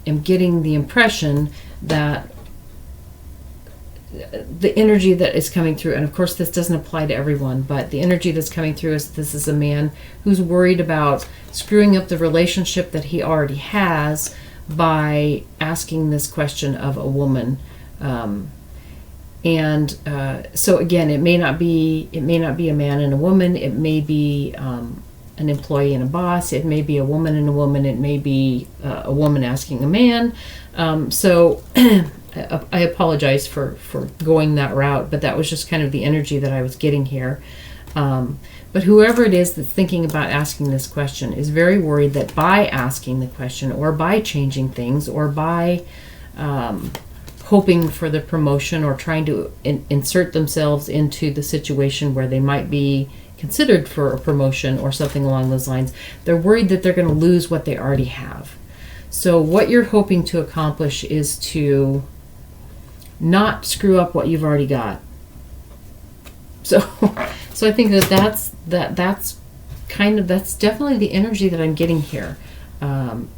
am getting the impression that the energy that is coming through, and of course this doesn't apply to everyone, but the energy that's coming through is this is a man who's worried about screwing up the relationship that he already has by asking this question of a woman. So again, it may not be a man and a woman. It may be an employee and a boss. It may be a woman and a woman. It may be a woman asking a man. So I apologize for going that route, but that was just kind of the energy that I was getting here. But whoever it is that's thinking about asking this question is very worried that by asking the question, or by changing things, or by hoping for the promotion, or trying to insert themselves into the situation where they might be considered for a promotion or something along those lines, they're worried that they're going to lose what they already have. So what you're hoping to accomplish is to not screw up what you've already got. So I think that's definitely the energy that I'm getting here.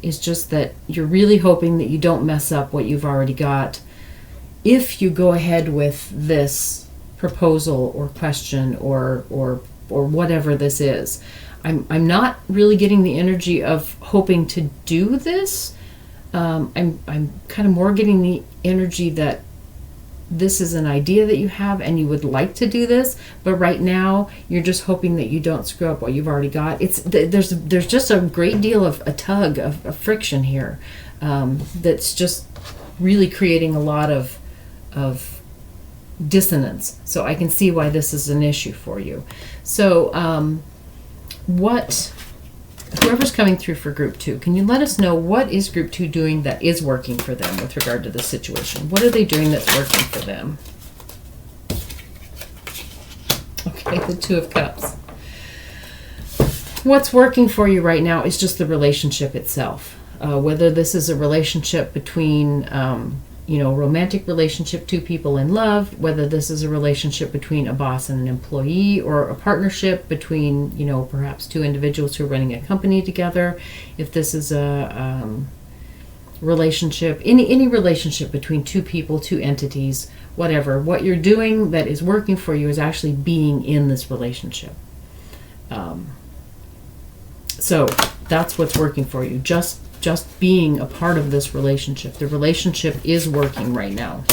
Is just that you're really hoping that you don't mess up what you've already got if you go ahead with this proposal or question or whatever this is. I'm not really getting the energy of hoping to do this. I'm kind of more getting the energy that this is an idea that you have and you would like to do this, but right now you're just hoping that you don't screw up what you've already got. There's just a great deal of a tug of friction here, that's just really creating a lot of dissonance. So I can see why this is an issue for you. So whoever's coming through for group 2, can you let us know what is group 2 doing that is working for them with regard to this situation? What are they doing that's working for them? Okay, the 2 of Cups. What's working for you right now is just the relationship itself. Whether this is a relationship between romantic relationship, 2 people in love, whether this is a relationship between a boss and an employee, or a partnership between, perhaps 2 individuals who are running a company together. If this is a relationship, any relationship between 2 people, 2 entities, whatever, what you're doing that is working for you is actually being in this relationship. So that's what's working for you. Just being a part of this relationship. The relationship is working right now.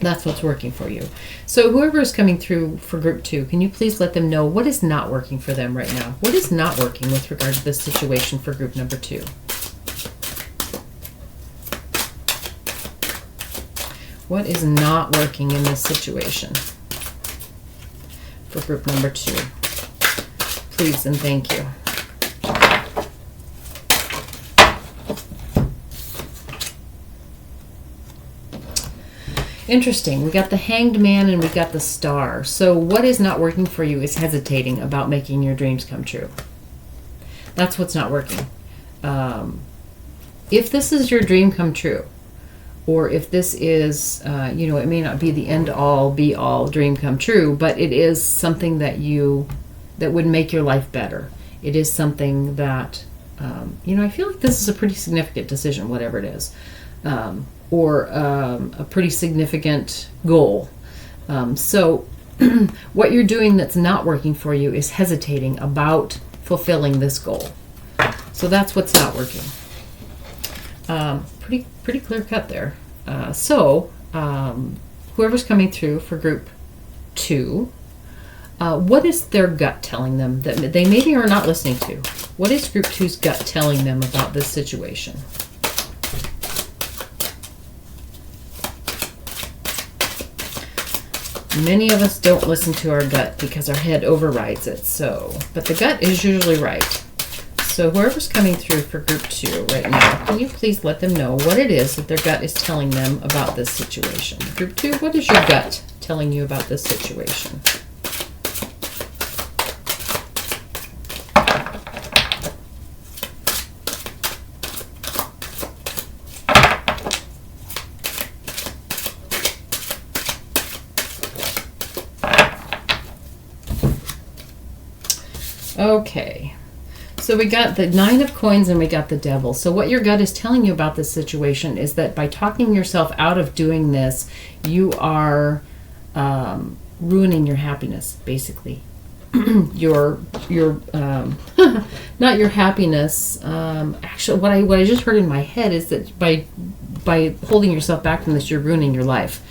That's what's working for you. So whoever is coming through for group 2, can you please let them know what is not working for them right now? What is not working with regard to this situation for group number 2? What is not working in this situation for group number 2? Please and thank you. Interesting. We got the Hanged Man and we got the Star. So what is not working for you is hesitating about making your dreams come true. That's what's not working. If this is your dream come true, or if this is, it may not be the end-all, be-all dream come true, but it is something that would make your life better. It is something that, I feel like this is a pretty significant decision, whatever it is. Or a pretty significant goal. So what you're doing that's not working for you is hesitating about fulfilling this goal. So that's what's not working. Pretty clear cut there. So whoever's coming through for group 2, what is their gut telling them that they maybe are not listening to? What is group 2's gut telling them about this situation? Many of us don't listen to our gut because our head overrides it. But the gut is usually right. So whoever's coming through for group 2 right now, can you please let them know what it is that their gut is telling them about this situation? Group 2, what is your gut telling you about this situation? Okay, so we got the 9 of Coins and we got the Devil. So what your gut is telling you about this situation is that by talking yourself out of doing this, you are ruining your happiness, basically. your not your happiness. Actually, what I just heard in my head is that by holding yourself back from this, you're ruining your life.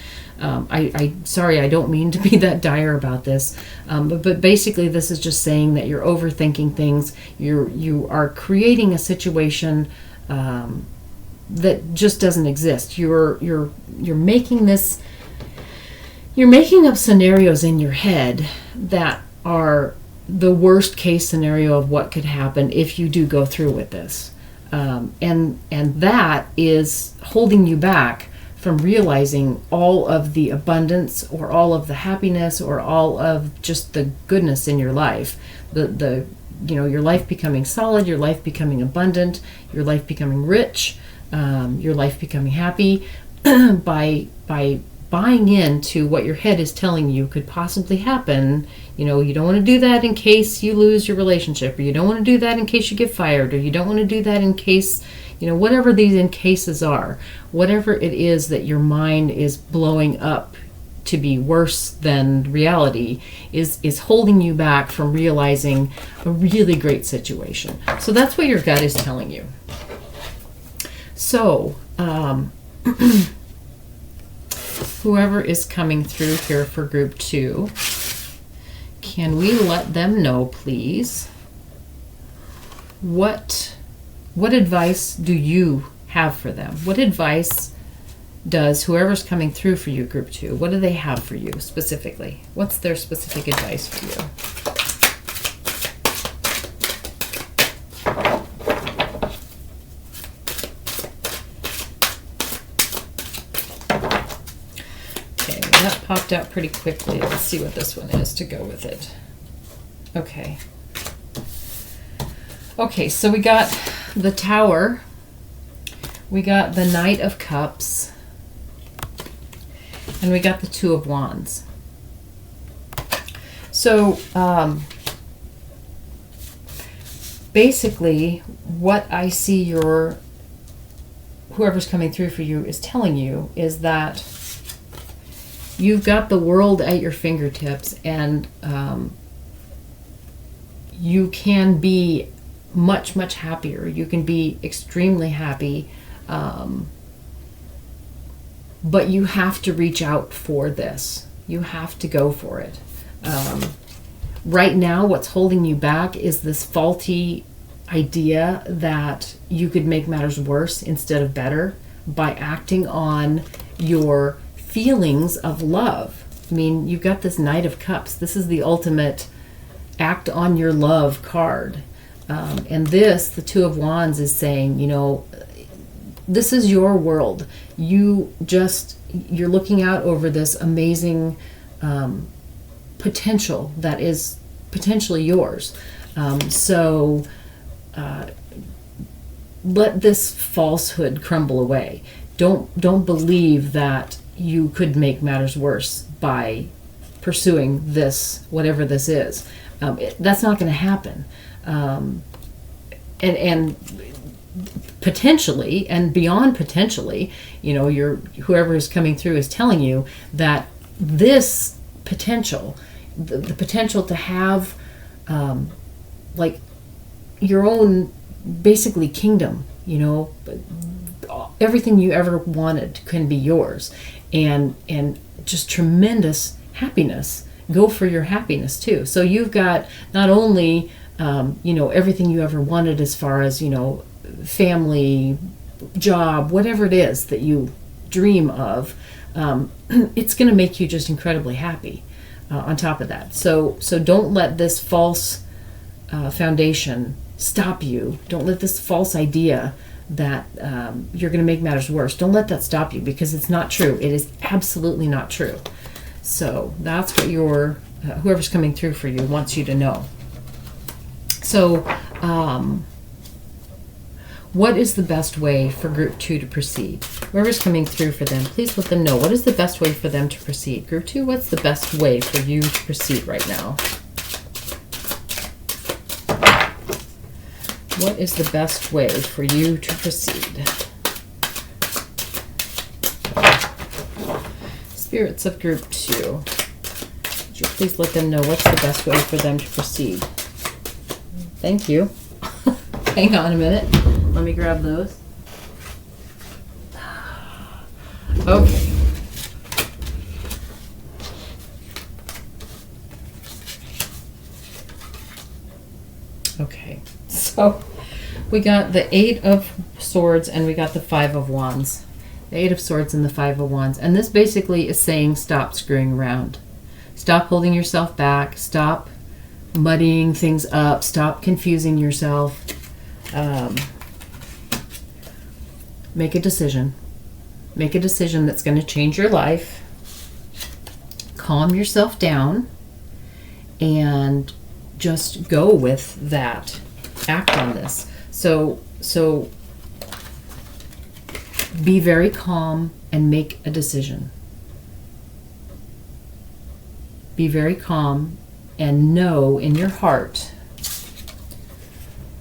Sorry, I don't mean to be that dire about this, but basically this is just saying that you're overthinking things. You are creating a situation that just doesn't exist. You're making this. You're making up scenarios in your head that are the worst case scenario of what could happen if you do go through with this, and that is holding you back from realizing all of the abundance or all of the happiness or all of just the goodness in your life. Your life becoming solid, your life becoming abundant, your life becoming rich, your life becoming happy by buying into what your head is telling you could possibly happen. You don't want to do that in case you lose your relationship, or you don't want to do that in case you get fired, or you don't want to do that in case, whatever these in cases are, whatever it is that your mind is blowing up to be worse than reality is holding you back from realizing a really great situation. So that's what your gut is telling you. So, whoever is coming through here for group 2, can we let them know, please, what advice do you have for them? What advice does whoever's coming through for you, group 2, what do they have for you specifically? What's their specific advice for you? That popped out pretty quickly. Let's see what this one is to go with it. Okay, so we got the Tower, we got the Knight of Cups, and we got the Two of Wands. So basically what I see whoever's coming through for you is telling you is that you've got the world at your fingertips, and you can be much, much happier. You can be extremely happy, but you have to reach out for this. You have to go for it. Right now, what's holding you back is this faulty idea that you could make matters worse instead of better by acting on your feelings of love. I mean, you've got this Knight of Cups. This is the ultimate act on your love card. And the Two of Wands is saying, this is your world. You're looking out over this amazing potential that is potentially yours. So let this falsehood crumble away. Don't believe that you could make matters worse by pursuing this, whatever this is. That's not going to happen. And potentially, and beyond potentially, whoever is coming through is telling you that this potential, the potential to have like your own basically kingdom, everything you ever wanted can be yours, and just tremendous happiness. Go for your happiness too. So you've got not only everything you ever wanted as far as family, job, whatever it is that you dream of, it's going to make you just incredibly happy on top of that. So don't let this false foundation stop you. Don't let this false idea that you're going to make matters worse. Don't let that stop you, because it's not true. It is absolutely not true. So that's what whoever's coming through for you wants you to know. So what is the best way for group 2 to proceed? Whoever's coming through for them, please let them know. What is the best way for them to proceed? Group 2, what's the best way for you to proceed right now? What is the best way for you to proceed? Spirits of group 2, Would you please let them know what's the best way for them to proceed? Thank you. Hang on a minute. Let me grab those. Okay. Okay, so we got the 8 of Swords and we got the 5 of Wands. The 8 of Swords and the 5 of Wands. And this basically is saying stop screwing around. Stop holding yourself back. Stop muddying things up. Stop confusing yourself. Make a decision. Make a decision that's going to change your life. Calm yourself down and just go with that. Act on this. So be very calm and make a decision. Be very calm and know in your heart.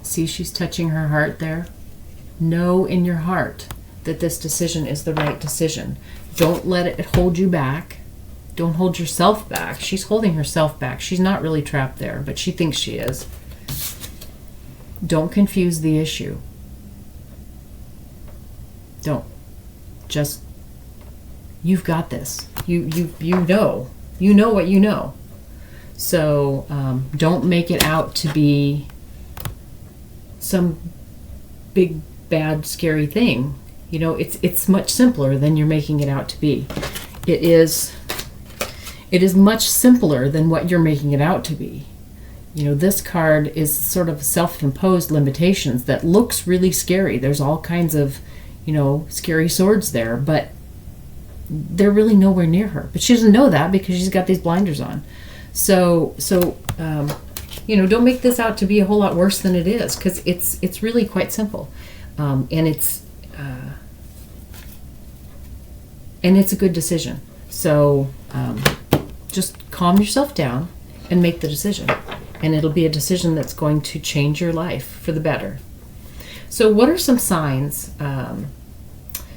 See, she's touching her heart there. Know in your heart that this decision is the right decision. Don't let it hold you back. Don't hold yourself back. She's holding herself back. She's not really trapped there, but she thinks she is. Don't confuse the issue. Don't. Just, you've got this. You know. You know what you know. So don't make it out to be some big, bad, scary thing. You know, it's much simpler than you're making it out to be. It is much simpler than what you're making it out to be. You know, this card is sort of self-imposed limitations that looks really scary. There's all kinds of, you know, scary swords there, but they're really nowhere near her. But she doesn't know that because she's got these blinders on. So you know, don't make this out to be a whole lot worse than it is, because it's really quite simple, and it's a good decision. So just calm yourself down and make the decision, and it'll be a decision that's going to change your life for the better. So what are some signs,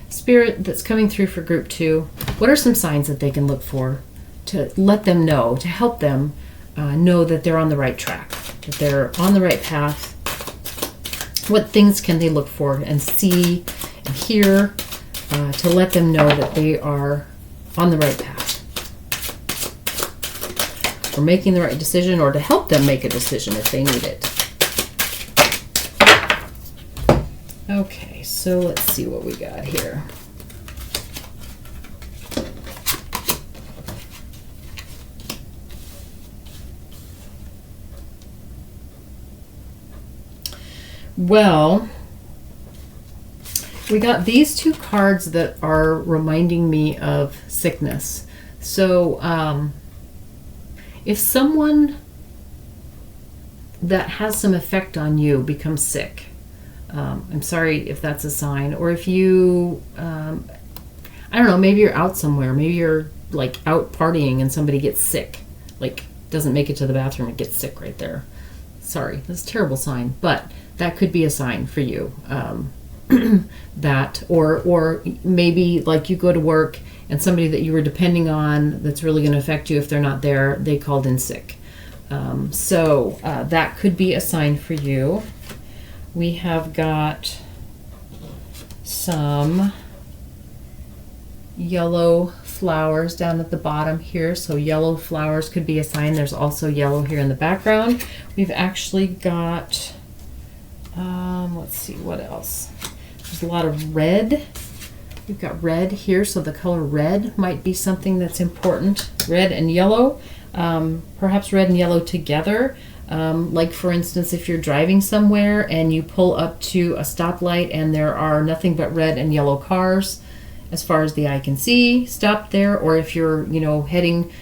Spirit, that's coming through for group 2? What are some signs that they can look for to let them know, to help them know that they're on the right track, that they're on the right path? What things can they look for and see and hear to let them know that they are on the right path, or making the right decision, or to help them make a decision if they need it? Okay, so let's see what we got here. Well, we got these 2 cards that are reminding me of sickness. So if someone that has some effect on you becomes sick, I'm sorry if that's a sign. Or if you, I don't know, maybe you're out somewhere. Maybe you're like out partying and somebody gets sick, like doesn't make it to the bathroom and gets sick right there. Sorry, that's a terrible sign, but that could be a sign for you. That, or maybe like you go to work and somebody that you were depending on that's really going to affect you if they're not there, they called in sick. So that could be a sign for you. We have got some yellow flowers down at the bottom here. So yellow flowers could be a sign. There's also yellow here in the background. We've actually got, let's see, what else? There's a lot of red. We've got red here, so the color red might be something that's important. Red and yellow, perhaps red and yellow together. Like for instance, if you're driving somewhere and you pull up to a stoplight and there are nothing but red and yellow cars as far as the eye can see, stop there. Or if you're, you know, heading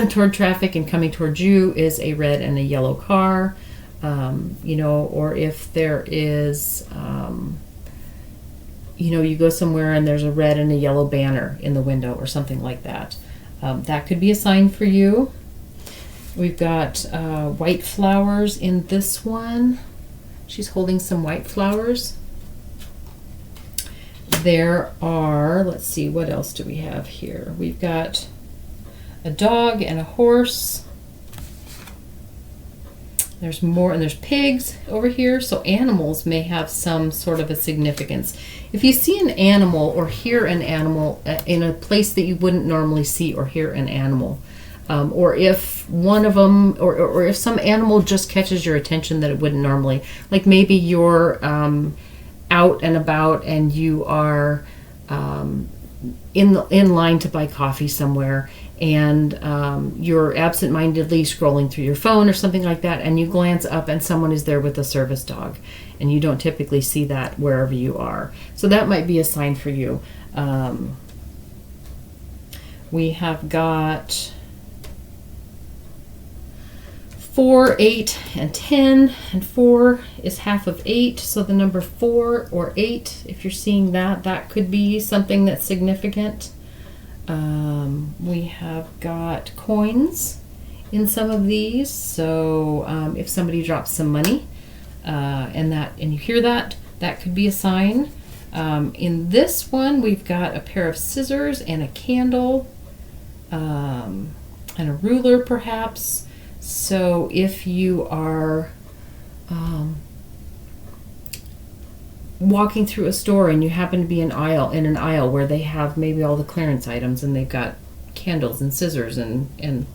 toward traffic and coming towards you is a red and a yellow car, you know, or if there is, you know, you go somewhere and there's a red and a yellow banner in the window or something like that. That could be a sign for you. We've got white flowers in this one. She's holding some white flowers. There are, let's see, what else do we have here? We've got a dog and a horse. There's more, and there's pigs over here. So animals may have some sort of a significance. If you see an animal or hear an animal in a place that you wouldn't normally see or hear an animal, or if one of them, or if some animal just catches your attention that it wouldn't normally, like maybe you're out and about and you are in line to buy coffee somewhere, and you're absent-mindedly scrolling through your phone or something like that, and you glance up and someone is there with a service dog, and you don't typically see that wherever you are. So that might be a sign for you. We have got 4, 8, and 10, and 4 is half of 8, so the number 4 or 8, if you're seeing that, that could be something that's significant. We have got coins in some of these, so if somebody drops some money and you hear that, that could be a sign. In this one, we've got a pair of scissors and a candle and a ruler, perhaps. So if you are walking through a store and you happen to be in an aisle where they have maybe all the clearance items and they've got candles and scissors and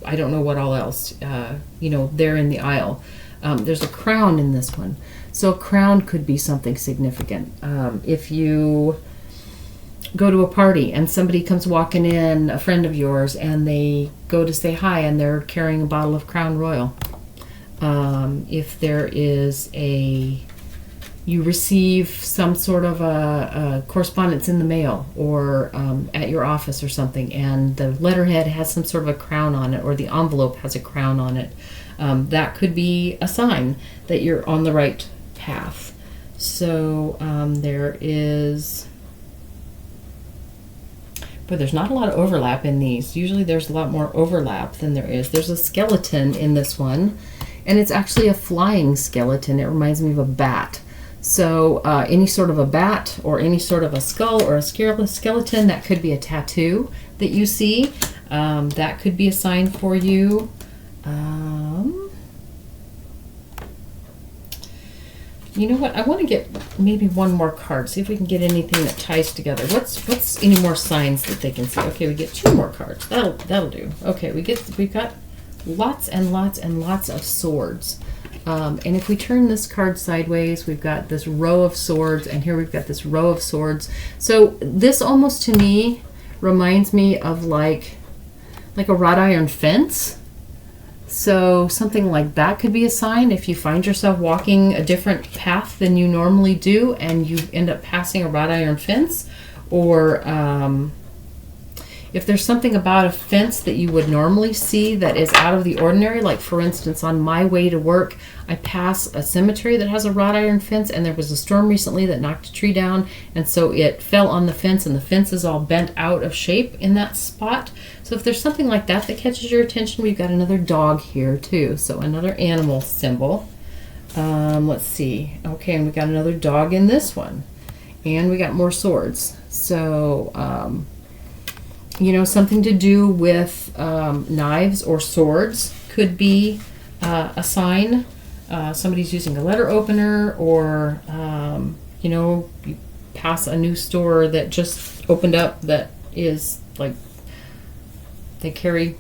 I don't know what all else, they're in the aisle. There's a crown in this one. So a crown could be something significant. If you go to a party and somebody comes walking in, a friend of yours, and they go to say hi and they're carrying a bottle of Crown Royal. If there is you receive some sort of a correspondence in the mail or at your office or something, and the letterhead has some sort of a crown on it, or the envelope has a crown on it, that could be a sign that you're on the right path. So there is... But there's not a lot of overlap in these. Usually there's a lot more overlap than there is. There's a skeleton in this one, and it's actually a flying skeleton. It reminds me of a bat. So any sort of a bat or any sort of a skull or a skeleton, that could be a tattoo that you see. That could be a sign for you. You know what? I want to get maybe one more card. See if we can get anything that ties together. What's any more signs that they can see? Okay, we get 2 more cards. That'll do. Okay, we've got lots and lots and lots of swords. And if we turn this card sideways, we've got this row of swords, and here we've got this row of swords. So this almost to me reminds me of like a wrought iron fence. So something like that could be a sign if you find yourself walking a different path than you normally do and you end up passing a wrought iron fence, or if there's something about a fence that you would normally see that is out of the ordinary, like for instance, on my way to work, I pass a cemetery that has a wrought iron fence, and there was a storm recently that knocked a tree down, and so it fell on the fence, and the fence is all bent out of shape in that spot. So if there's something like that that catches your attention, we've got another dog here too, so another animal symbol. Let's see. Okay, and we got another dog in this one, and we got more swords. So something to do with knives or swords could be a sign. Somebody's using a letter opener, or you pass a new store that just opened up that is like they carry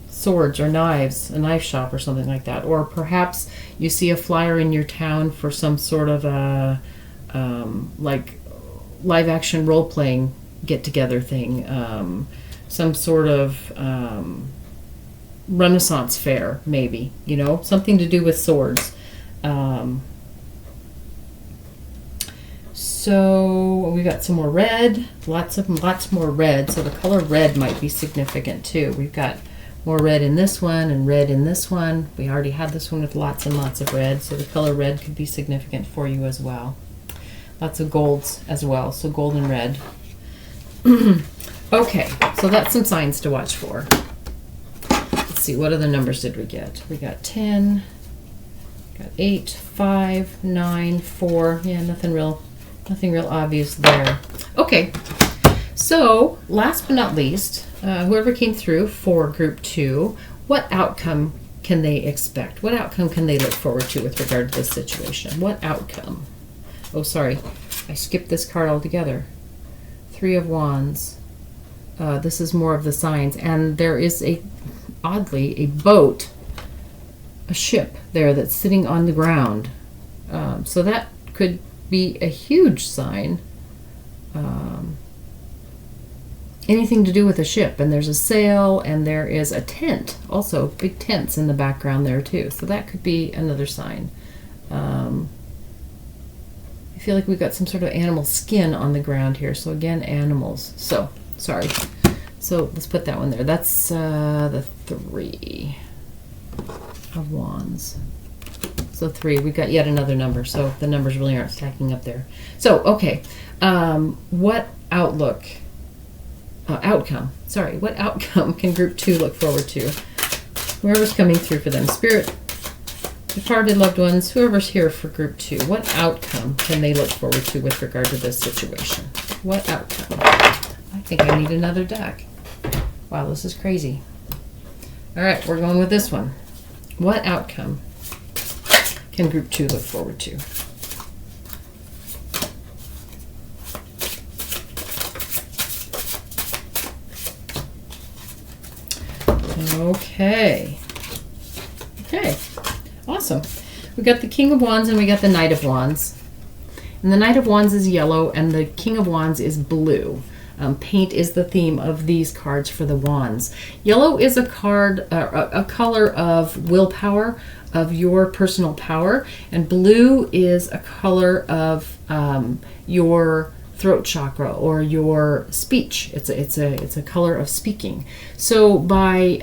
swords or knives, a knife shop or something like that. Or perhaps you see a flyer in your town for some sort of a like live action role playing get together thing, some sort of Renaissance fair, maybe, something to do with swords. So we got some more red, lots more red. So the color red might be significant too. We've got more red in this one and red in this one. We already had this one with lots and lots of red, so the color red could be significant for you as well. Lots of golds as well, so gold and red. Okay, so that's some signs to watch for. Let's see, what other numbers did we get? We got 10, got 8, 5, 9, 4. Yeah, nothing real obvious there. Okay, So, last but not least, whoever came through for group 2, what outcome can they expect? What outcome can they look forward to with regard to this situation? What outcome? Oh, sorry, I skipped this card altogether. 3 of Wands. This is more of the signs, and there is oddly, a boat, a ship there that's sitting on the ground. So that could be a huge sign. Anything to do with a ship, and there's a sail, and there is a tent, also big tents in the background there too. So that could be another sign. I feel like we've got some sort of animal skin on the ground here. So again, animals. So, sorry. So let's put that one there. That's the 3 of Wands. So 3, we've got yet another number. So the numbers really aren't stacking up there. So, okay. What outcome can group 2 look forward to? Whoever's coming through for them. Spirit, departed loved ones, whoever's here for group 2, what outcome can they look forward to with regard to this situation? What outcome? I think I need another deck. Wow, this is crazy. All right, we're going with this one. What outcome can group 2 look forward to? Okay. Okay. Awesome. We got the King of Wands and we got the Knight of Wands. And the Knight of Wands is yellow and the King of Wands is blue. Paint is the theme of these cards for the wands. Yellow is a card, a color of willpower, of your personal power, and blue is a color of your throat chakra or your speech. It's a color of speaking. So by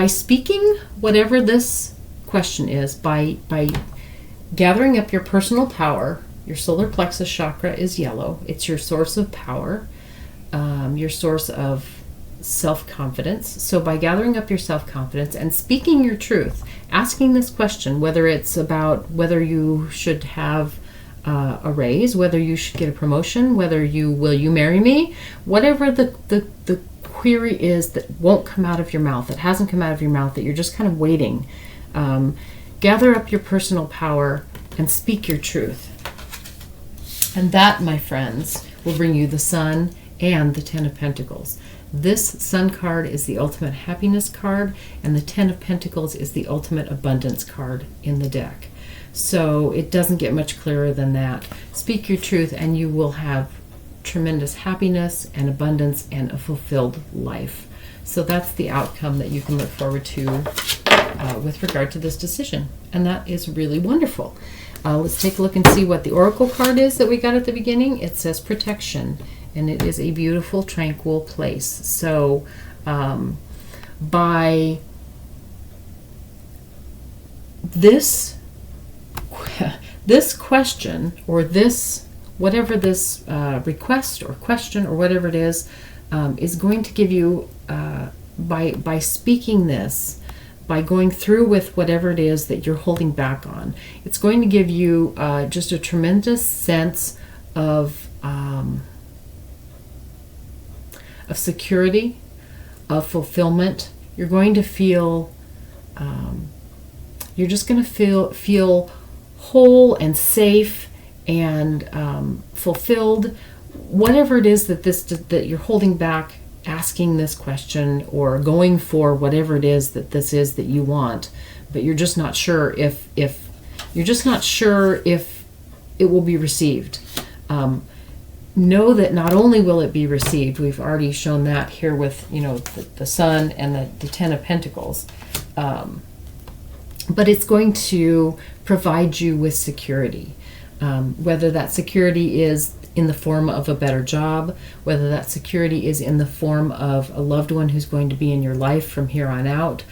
speaking whatever this question is, by gathering up your personal power. Your solar plexus chakra is yellow. It's your source of power, your source of self-confidence. So by gathering up your self-confidence and speaking your truth, asking this question, whether it's about whether you should have a raise, whether you should get a promotion, will you marry me, whatever the query is that won't come out of your mouth, that hasn't come out of your mouth, that you're just kind of waiting, gather up your personal power and speak your truth. And that, my friends, will bring you the Sun and the Ten of Pentacles. This Sun card is the ultimate happiness card, and the Ten of Pentacles is the ultimate abundance card in the deck. So it doesn't get much clearer than that. Speak your truth and you will have tremendous happiness and abundance and a fulfilled life. So that's the outcome that you can look forward to with regard to this decision. And that is really wonderful. Let's take a look and see what the Oracle card is that we got at the beginning. It says protection, and it is a beautiful, tranquil place. So by this question, or this, whatever this request or question or whatever it is going to give you, by speaking this, by going through with whatever it is that you're holding back on, it's going to give you just a tremendous sense of security, of fulfillment. You're going to feel, you're just going to feel whole and safe and fulfilled. Whatever it is that you're holding back, asking this question or going for whatever it is that you want, but you're just not sure if it will be received. Know that not only will it be received, we've already shown that here with the Sun and the Ten of Pentacles, but it's going to provide you with security, whether that security is in the form of a better job, whether that security is in the form of a loved one who's going to be in your life from here on out,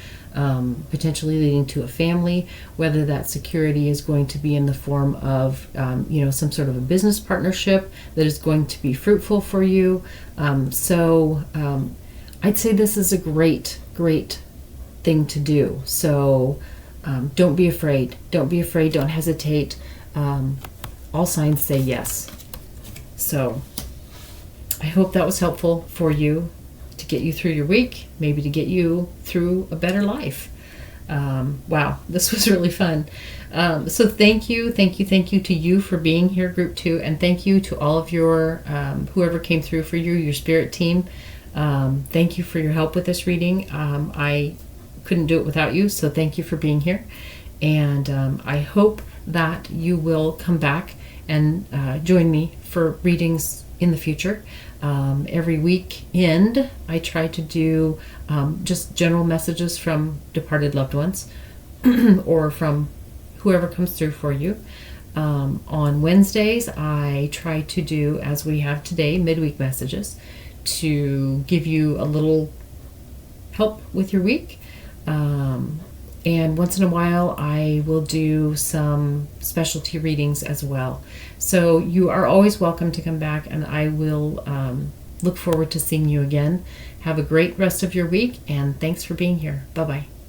potentially leading to a family, whether that security is going to be in the form of some sort of a business partnership that is going to be fruitful for you. So I'd say this is a great thing to do. So don't be afraid, don't hesitate. All signs say yes. So I hope that was helpful for you to get you through your week, maybe to get you through a better life. Wow, this was really fun. So thank you to you for being here, Group 2, and thank you to all of your, whoever came through for you, your spirit team. Thank you for your help with this reading. I couldn't do it without you, so thank you for being here. And I hope that you will come back and join me for readings in the future. Every weekend, I try to do just general messages from departed loved ones or from whoever comes through for you. On Wednesdays, I try to do, as we have today, midweek messages to give you a little help with your week. And once in a while, I will do some specialty readings as well. So you are always welcome to come back, and I will look forward to seeing you again. Have a great rest of your week, and thanks for being here. Bye-bye.